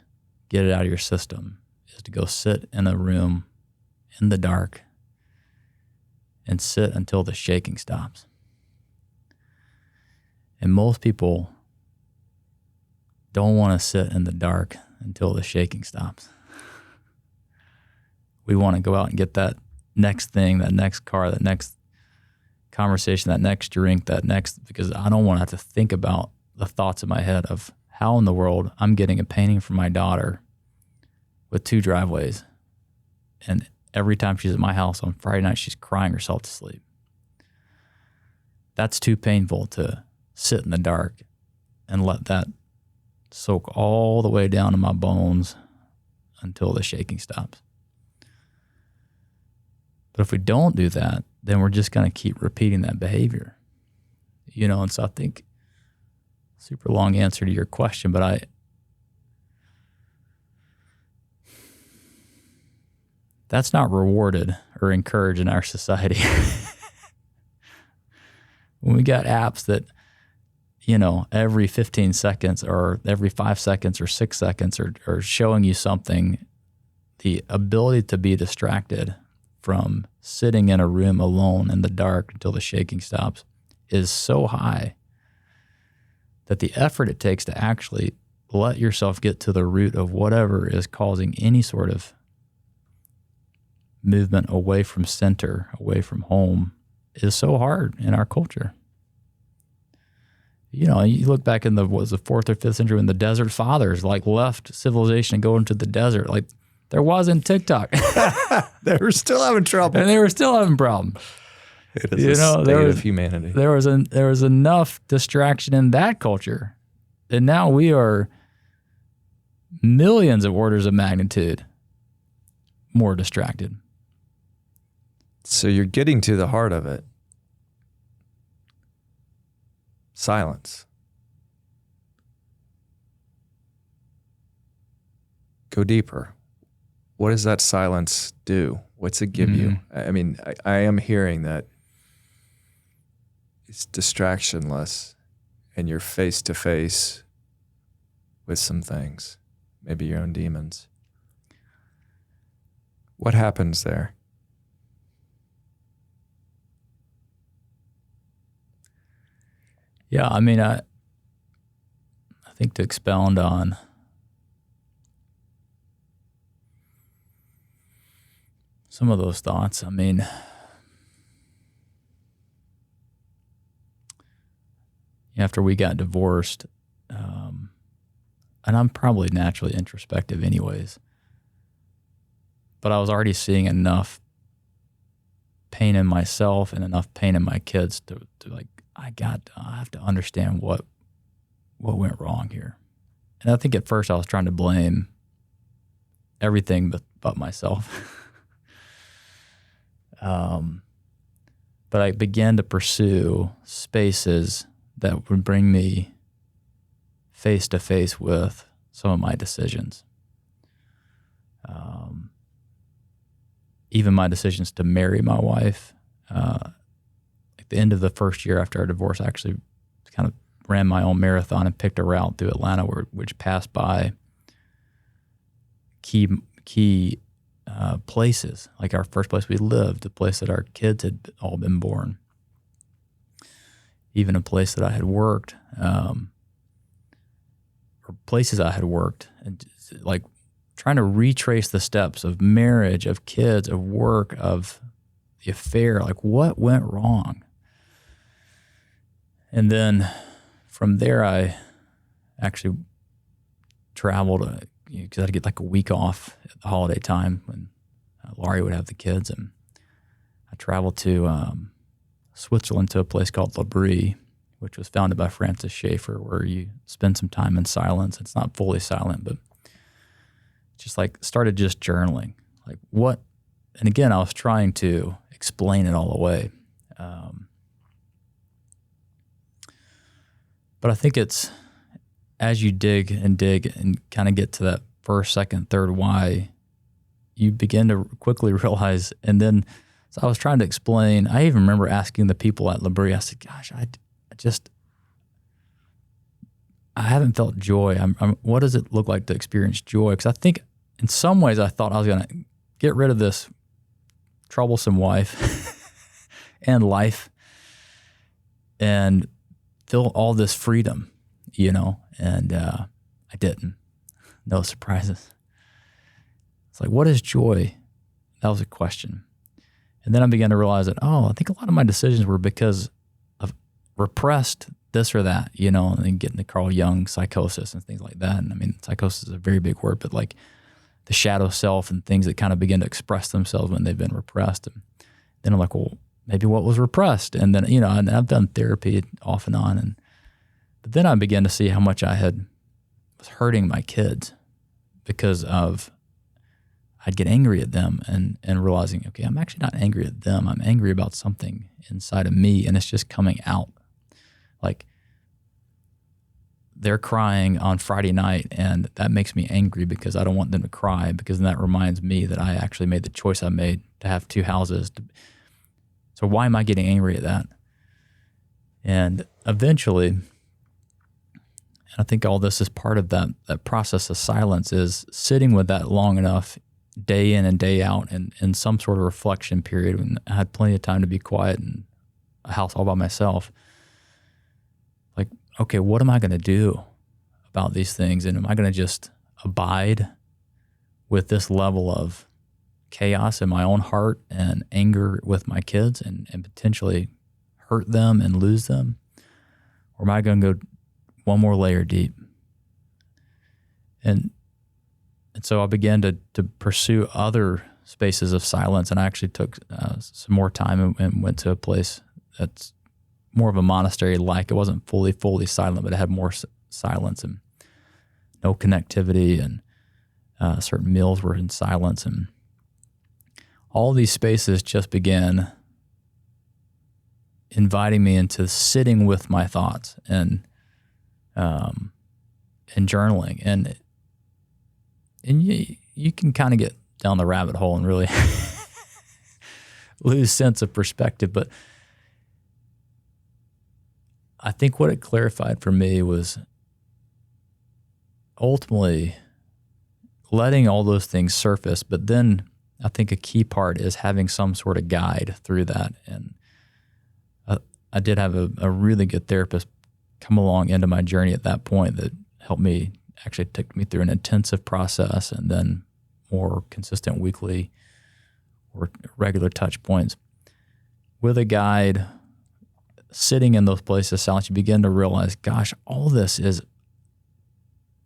get it out of your system is to go sit in a room in the dark and sit until the shaking stops. And most people don't want to sit in the dark until the shaking stops. We want to go out and get that next thing, that next car, that next conversation, that next drink, because I don't want to have to think about the thoughts in my head of how in the world I'm getting a painting for my daughter with 2 driveways. And every time she's at my house on Friday night, she's crying herself to sleep. That's too painful to sit in the dark and let that soak all the way down to my bones until the shaking stops. But if we don't do that, then we're just going to keep repeating that behavior. You know, and so I think, super long answer to your question, but that's not rewarded or encouraged in our society. When we got apps that, you know, every 15 seconds or every 5 seconds or 6 seconds are showing you something, the ability to be distracted from sitting in a room alone in the dark until the shaking stops is so high that the effort it takes to actually let yourself get to the root of whatever is causing any sort of movement away from center, away from home, is so hard in our culture. You know, you look back in the 4th or 5th century when the Desert Fathers left civilization and go into the desert, there wasn't TikTok. They were still having trouble. And they were still having problems. It is a state of humanity. There was enough distraction in that culture. And now we are millions of orders of magnitude more distracted. So you're getting to the heart of it. Silence. Go deeper. what does that silence do? What's it give you? I mean, I am hearing that it's distractionless and you're face to face with some things, maybe your own demons. What happens there? Yeah, I mean, I think to expound on some of those thoughts, I mean, after we got divorced, and I'm probably naturally introspective anyways, but I was already seeing enough pain in myself and enough pain in my kids to like, I have to understand what went wrong here. And I think at first I was trying to blame everything but myself. But I began to pursue spaces that would bring me face to face with some of my decisions. Even my decisions to marry my wife. At the end of the first year after our divorce, I actually kind of ran my own marathon and picked a route through Atlanta which passed by key places, like our first place we lived, the place that our kids had all been born, even a place that I had worked, or places I had worked, and like trying to retrace the steps of marriage, of kids, of work, of the affair, like what went wrong. And then from there, I actually traveled because I'd get like a week off at the holiday time when Laurie would have the kids. And I traveled to Switzerland to a place called L'Abri, which was founded by Francis Schaeffer, where you spend some time in silence. It's not fully silent, but just like started just journaling. Like what, and again, I was trying to explain it all away. But I think it's as you dig and kind of get to that first, second, third why, you begin to quickly realize. And then so I was trying to explain. I even remember asking the people at L'Abri, I said, gosh, I haven't felt joy. What does it look like to experience joy? Because I think in some ways I thought I was going to get rid of this troublesome wife and life and feel all this freedom, and I didn't. No surprises. It's like, what is joy? That was a question. And then I began to realize that, I think a lot of my decisions were because of repressed this or that, and then getting the Carl Jung psychosis and things like that. And I mean, psychosis is a very big word, but like the shadow self and things that kind of begin to express themselves when they've been repressed. And then I'm like, well, maybe what was repressed? And then, and I've done therapy off and on. But then I began to see how much was hurting my kids because I'd get angry at them and realizing, okay, I'm actually not angry at them. I'm angry about something inside of me, and it's just coming out. Like they're crying on Friday night, and that makes me angry because I don't want them to cry, because then that reminds me that I actually made the choice I made to have two houses. So why am I getting angry at that? And eventually, and I think all this is part of that process of silence, is sitting with that long enough, day in and day out, and in some sort of reflection period when I had plenty of time to be quiet in a house all by myself. Like, okay, what am I going to do about these things? And am I going to just abide with this level of chaos in my own heart and anger with my kids and potentially hurt them and lose them? Or am I going to go one more layer deep? And so I began to pursue other spaces of silence, and I actually took some more time and went to a place that's more of a monastery-like. It wasn't fully silent, but it had more silence and no connectivity, and certain meals were in silence. And all these spaces just began inviting me into sitting with my thoughts and journaling. And you can kind of get down the rabbit hole and really lose sense of perspective. But I think what it clarified for me was ultimately letting all those things surface. But then I think a key part is having some sort of guide through that. And I did have a really good therapist come along into my journey at that point that helped me, actually took me through an intensive process and then more consistent weekly or regular touch points. With a guide, sitting in those places of silence, you begin to realize, gosh, all this is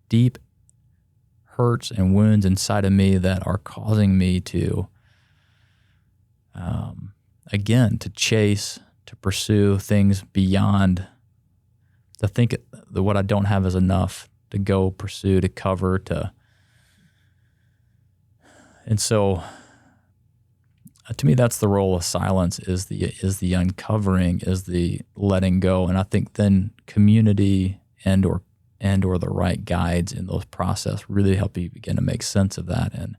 deep hurts and wounds inside of me that are causing me to, again, to chase, to pursue things beyond, to think that what I don't have is enough, to go pursue, to cover, and so to me, that's the role of silence, is the uncovering, is the letting go. And I think then community and or the right guides in those process really help you begin to make sense of that and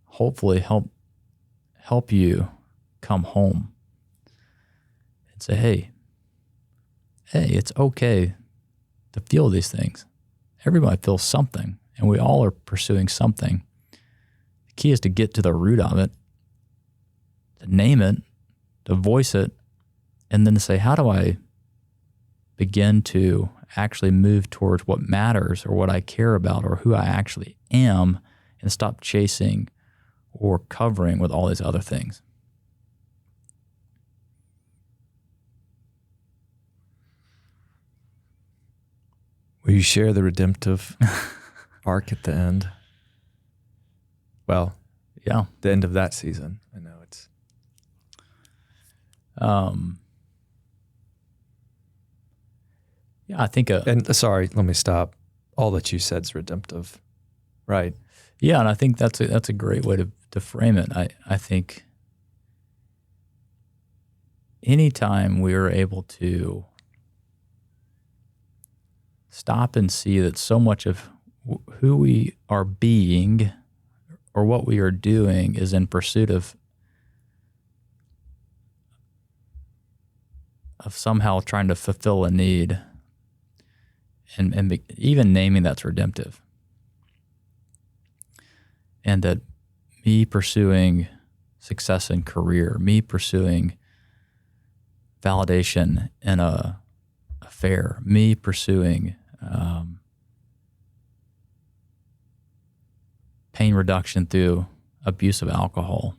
hopefully help you come home and say, hey, it's okay to feel these things. Everybody feels something, and we all are pursuing something. The key is to get to the root of it, to name it, to voice it, and then to say, how do I begin to actually move towards what matters or what I care about or who I actually am, and stop chasing or covering with all these other things. Will you share the redemptive arc at the end? Well, yeah, the end of that season. I know it's. Yeah, I think. And sorry, let me stop. All that you said is redemptive, right? Yeah, and I think that's a great way to frame it. I think anytime we are able to stop and see that so much of who we are being or what we are doing is in pursuit of somehow trying to fulfill a need, and even naming that's redemptive. And that me pursuing success in career, me pursuing validation in a affair, me pursuing pain reduction through abuse of alcohol,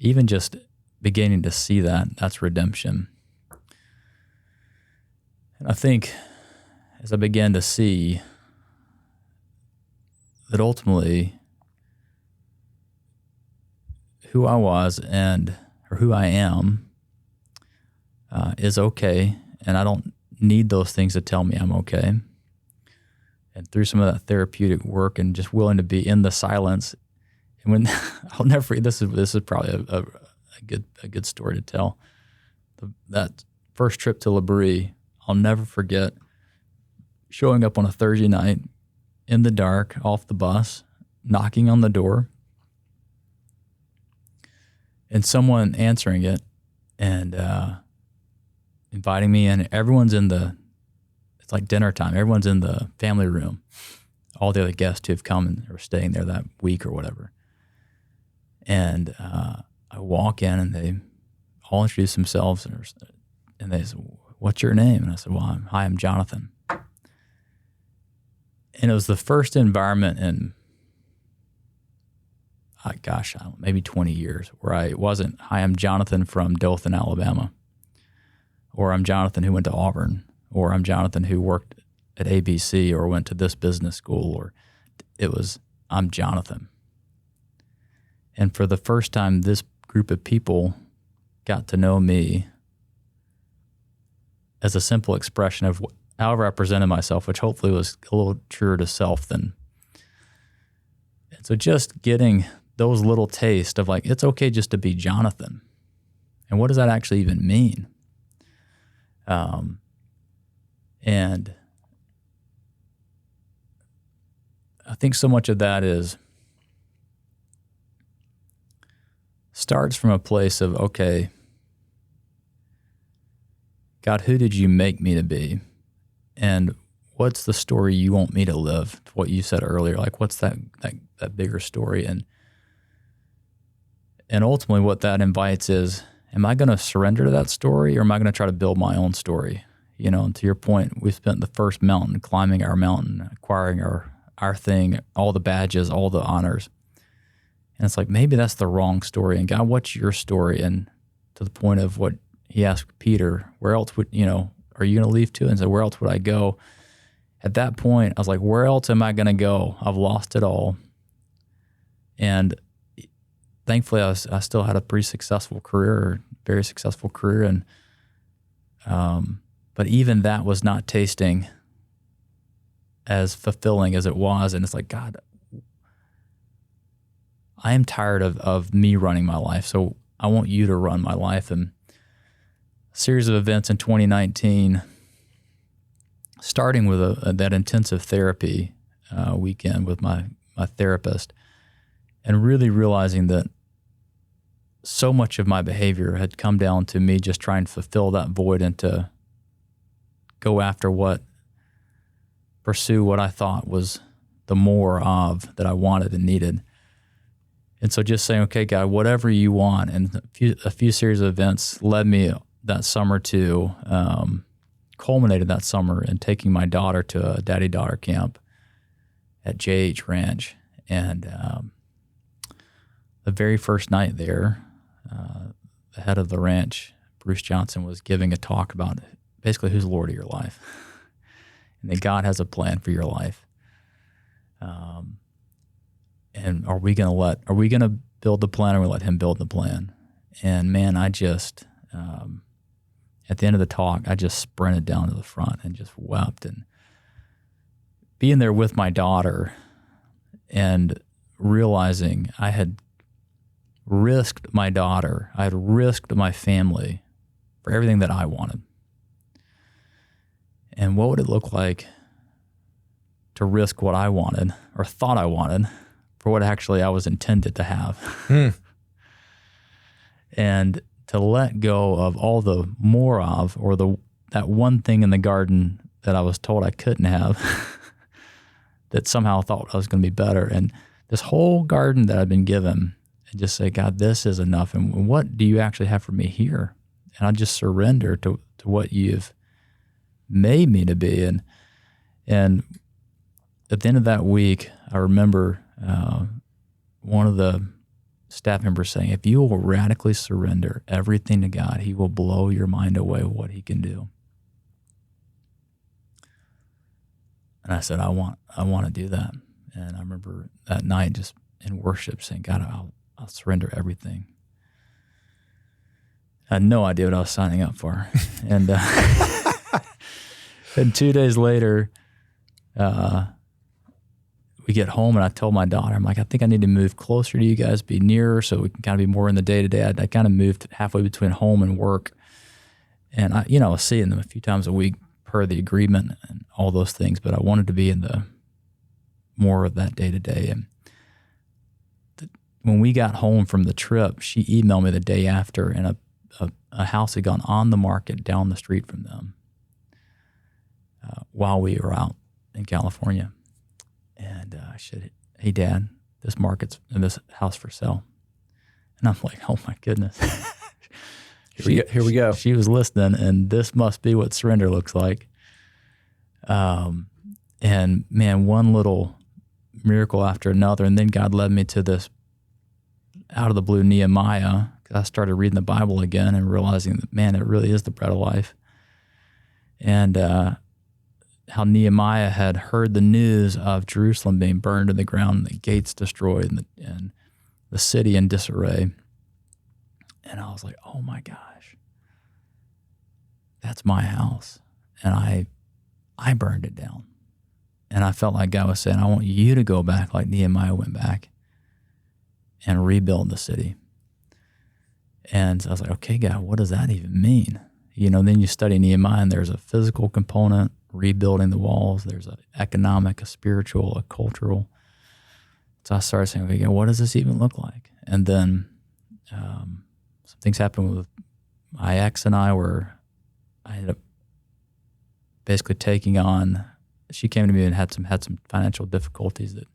even just beginning to see that's redemption. And I think as I began to see that ultimately who I was or who I am is okay, and I don't need those things to tell me I'm okay. And through some of that therapeutic work and just willing to be in the silence, and when I'll never forget, this is probably a good story to tell. That first trip to Labrie, I'll never forget showing up on a Thursday night in the dark off the bus, knocking on the door, and someone answering it and inviting me in. Everyone's it's like dinner time. Everyone's in the family room, all the other guests who have come and are staying there that week or whatever. And I walk in and they all introduce themselves and they said, "What's your name?" And I said, "Well, I'm Jonathan." And it was the first environment in, maybe 20 years where I wasn't, "Hi, I'm Jonathan from Dothan, Alabama," or "I'm Jonathan who went to Auburn," or "I'm Jonathan who worked at ABC or went to this business school," or it was, "I'm Jonathan." And for the first time, this group of people got to know me as a simple expression of however I presented myself, which hopefully was a little truer to self than. And so just getting those little tastes of like, it's okay just to be Jonathan. And what does that actually even mean? And I think so much of that is starts from a place of, okay, God, who did you make me to be? And what's the story you want me to live? What you said earlier, like what's that bigger story? And ultimately what that invites is, am I going to surrender to that story, or am I going to try to build my own story? You know, and to your point, we spent the first mountain climbing our mountain, acquiring our thing, all the badges, all the honors. And it's like, maybe that's the wrong story. And God, what's your story? And to the point of what he asked Peter, where else would, are you going to leave to? And said, where else would I go? At that point, I was like, where else am I going to go? I've lost it all. And thankfully, I still had a pretty successful career, very successful career. And, but even that was not tasting as fulfilling as it was. And it's like, God, I am tired of me running my life. So I want you to run my life. And a series of events in 2019, starting with that intensive therapy weekend with my therapist, and really realizing that so much of my behavior had come down to me just trying to fulfill that void and to go after pursue what I thought was the more of that I wanted and needed. And so just saying, okay, God, whatever you want. And a few series of events led me that summer to, culminated that summer in taking my daughter to a daddy-daughter camp at JH Ranch. And the very first night there, the head of the ranch, Bruce Johnson, was giving a talk about basically who's Lord of your life, and that God has a plan for your life. And are we going to build the plan, or we let him build the plan? And man, I just, at the end of the talk, I just sprinted down to the front and just wept. And being there with my daughter and realizing I had risked my daughter, I had risked my family for everything that I wanted. And what would it look like to risk what I wanted or thought I wanted for what actually I was intended to have? And to let go of all the more of, or that one thing in the garden that I was told I couldn't have, that somehow thought I was going to be better. And this whole garden that I've been given, and just say, God, this is enough. And what do you actually have for me here? And I just surrender to what you've made me to be. And at the end of that week, I remember one of the staff members saying, if you will radically surrender everything to God, he will blow your mind away with what he can do. And I said, I want to do that. And I remember that night just in worship saying, God, I'll surrender everything. I had no idea what I was signing up for. And and 2 days later, we get home, and I told my daughter, I'm like, I think I need to move closer to you guys, be nearer, so we can kind of be more in the day-to-day. I kind of moved halfway between home and work. And I was seeing them a few times a week per the agreement and all those things, but I wanted to be in the more of that day-to-day. And when we got home from the trip, she emailed me the day after, and a house had gone on the market down the street from them while we were out in California. And I said, hey, Dad, this market's in this house for sale. And I'm like, oh, my goodness. Here we go. She was listening, and this must be what surrender looks like. And, man, one little miracle after another. And then God led me to this out of the blue Nehemiah, because I started reading the Bible again and realizing that, man, it really is the bread of life. And how Nehemiah had heard the news of Jerusalem being burned to the ground, the gates destroyed, and the city in disarray. And I was like, oh my gosh, that's my house. And I burned it down. And I felt like God was saying, I want you to go back like Nehemiah went back and rebuild the city. And I was like, okay, God, what does that even mean? Then you study Nehemiah, and there's a physical component, rebuilding the walls. There's an economic, a spiritual, a cultural. So I started saying, okay, what does this even look like? And then some things happened with my ex and I where I ended up basically taking on. She came to me and had some financial difficulties that,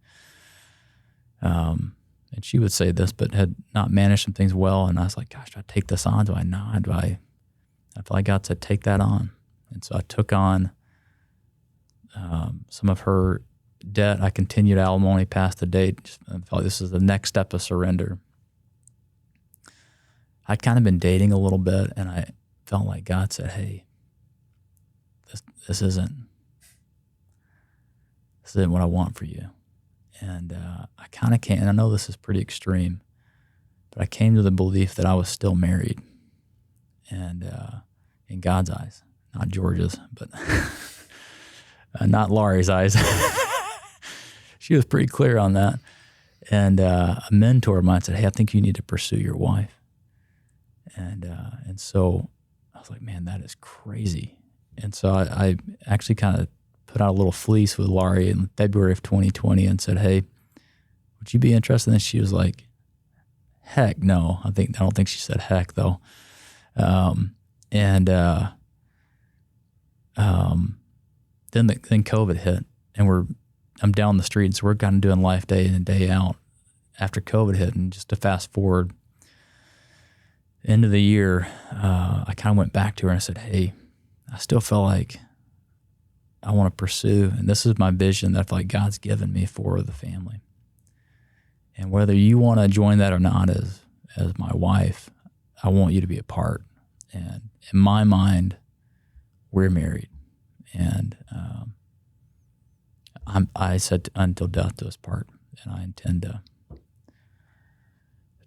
and she would say this, but had not managed some things well. And I was like, gosh, do I take this on? Do I not? I feel like God said, take that on. And so I took on some of her debt. I continued alimony past the date. I felt like this is the next step of surrender. I'd kind of been dating a little bit, and I felt like God said, hey, this isn't what I want for you. And I kind of came, and I know this is pretty extreme, but I came to the belief that I was still married. And in God's eyes, not George's, but not Laurie's eyes. She was pretty clear on that. And a mentor of mine said, hey, I think you need to pursue your wife. And so I was like, man, that is crazy. And so I actually kind of put out a little fleece with Laurie in February of 2020 and said, hey, would you be interested? And she was like, heck no. I don't think she said heck though. Then COVID hit, and I'm down the street, so we're kind of doing life day in and day out after COVID hit. And just to fast forward, end of the year, I kind of went back to her and I said, hey, I still feel like I want to pursue, and this is my vision that I feel like God's given me for the family. And whether you want to join that or not as my wife, I want you to be a part. And in my mind, we're married. And I said until death do us part, and I intend to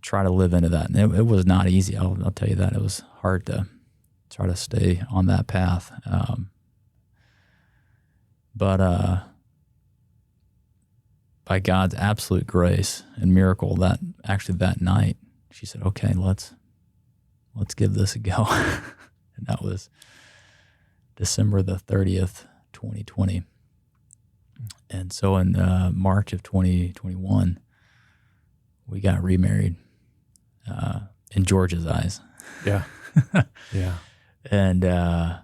try to live into that. And it was not easy. I'll tell you that. It was hard to try to stay on that path. But by God's absolute grace and miracle, that night, she said, okay, let's give this a go. And that was December the 30th, 2020. And so in March of 2021, we got remarried in George's eyes. Yeah. Yeah. And, the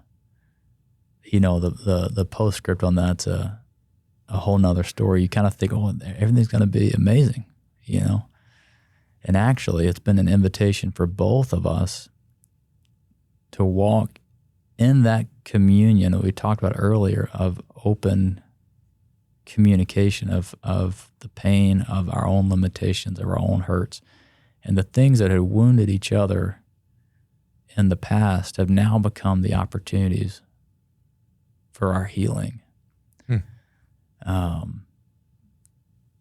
postscript on that's a whole nother story. You kind of think, oh, everything's going to be amazing, And actually, it's been an invitation for both of us to walk in that communion that we talked about earlier of open communication of the pain of our own limitations, of our own hurts. And the things that had wounded each other in the past have now become the opportunities for our healing.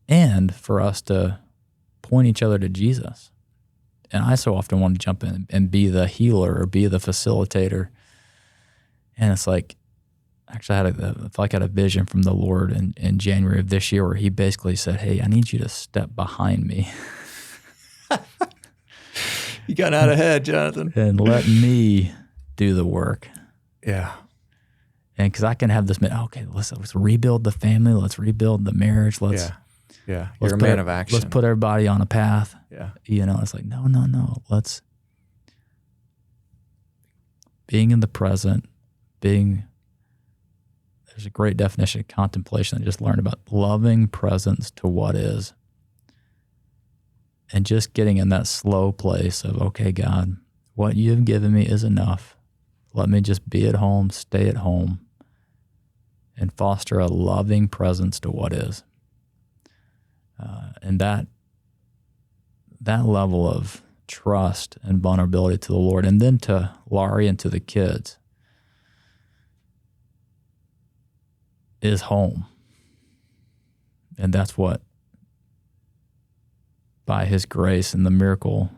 And for us to point each other to Jesus. And I so often want to jump in and be the healer or be the facilitator. And it's like, actually, I felt like I had a vision from the Lord in January of this year where he basically said, hey, I need you to step behind me. You got out ahead, Jonathan. And let me do the work. Yeah. And because I can have this, okay, let's rebuild the family. Let's rebuild the marriage. Yeah. You're a man of action. Let's put everybody on a path. Yeah. It's like, no. Let's being in the present, there's a great definition of contemplation I just learned about loving presence to what is. And just getting in that slow place of, okay, God, what you've given me is enough. Let me just be at home, stay at home, and foster a loving presence to what is. And that level of trust and vulnerability to the Lord, and then to Laurie and to the kids, is home. And that's what, by his grace and the miracle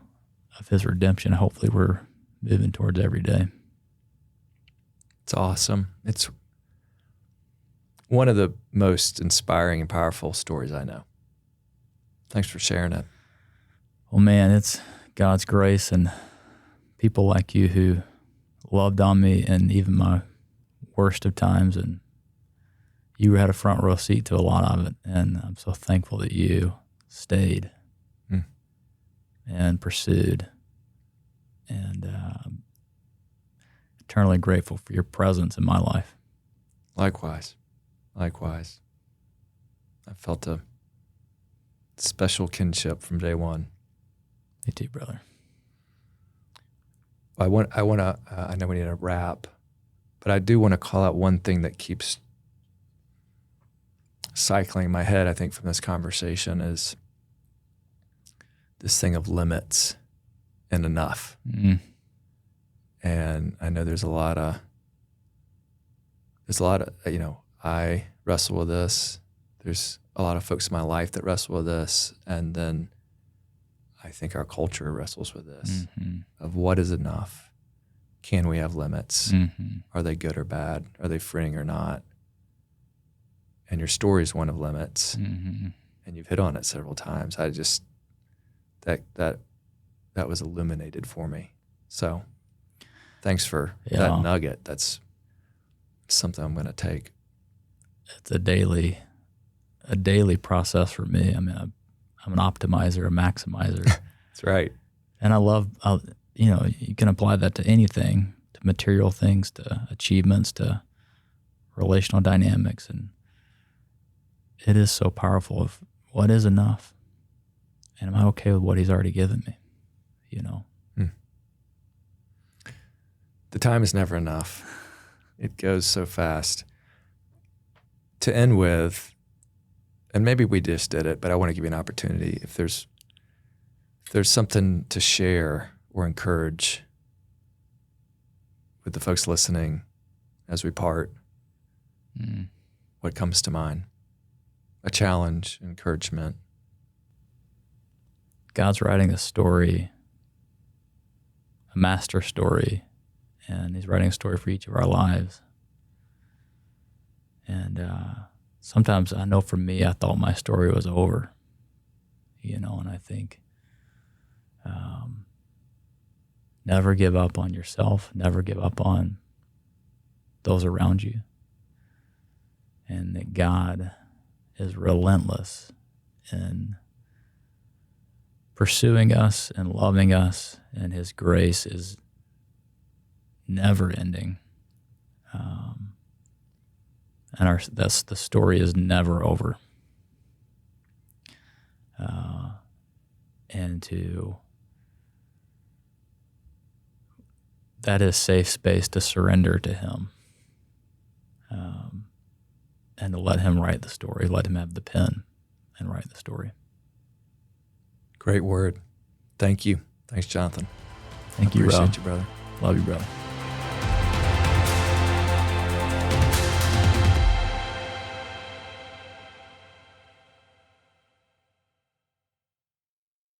of his redemption, hopefully we're moving towards every day. It's awesome. It's one of the most inspiring and powerful stories I know. Thanks for sharing it. Well, man, it's God's grace and people like you who loved on me in even my worst of times, and you had a front row seat to a lot of it, and I'm so thankful that you stayed. and pursued. And eternally grateful for your presence in my life. Likewise. I felt a special kinship from day one. Me too, brother. I know we need to wrap, but I do want to call out one thing that keeps cycling in my head, I think, from this conversation is this thing of limits and enough. Mm. And I know there's a lot of, I wrestle with this. There's a lot of folks in my life that wrestle with this. And then I think our culture wrestles with this of what is enough? Can we have limits? Are they good or bad? Are they freeing or not? And your story is one of limits, and you've hit on it several times. I just, that was illuminated for me. So thanks for that nugget. That's something I'm going to take. It's a daily process for me. I mean, I'm an optimizer, a maximizer. That's right. And I love, you can apply that to anything, to material things, to achievements, to relational dynamics. And it is so powerful of what is enough. And am I okay with what he's already given me? The time is never enough. It goes so fast. To end with, and maybe we just did it, but I want to give you an opportunity. If there's something to share or encourage with the folks listening as we part, what comes to mind? A challenge, encouragement. God's writing a story, a master story, and he's writing a story for each of our lives. And sometimes I know for me, I thought my story was over, and I think never give up on yourself, never give up on those around you, and that God is relentless in pursuing us and loving us, and his grace is never ending. And the story is never over. And that is safe space to surrender to him, and to let him write the story, let him have the pen and write the story. Great word. Thank you. Thanks, Jonathan. Thank you, Rob. Appreciate you, brother. Love you, brother.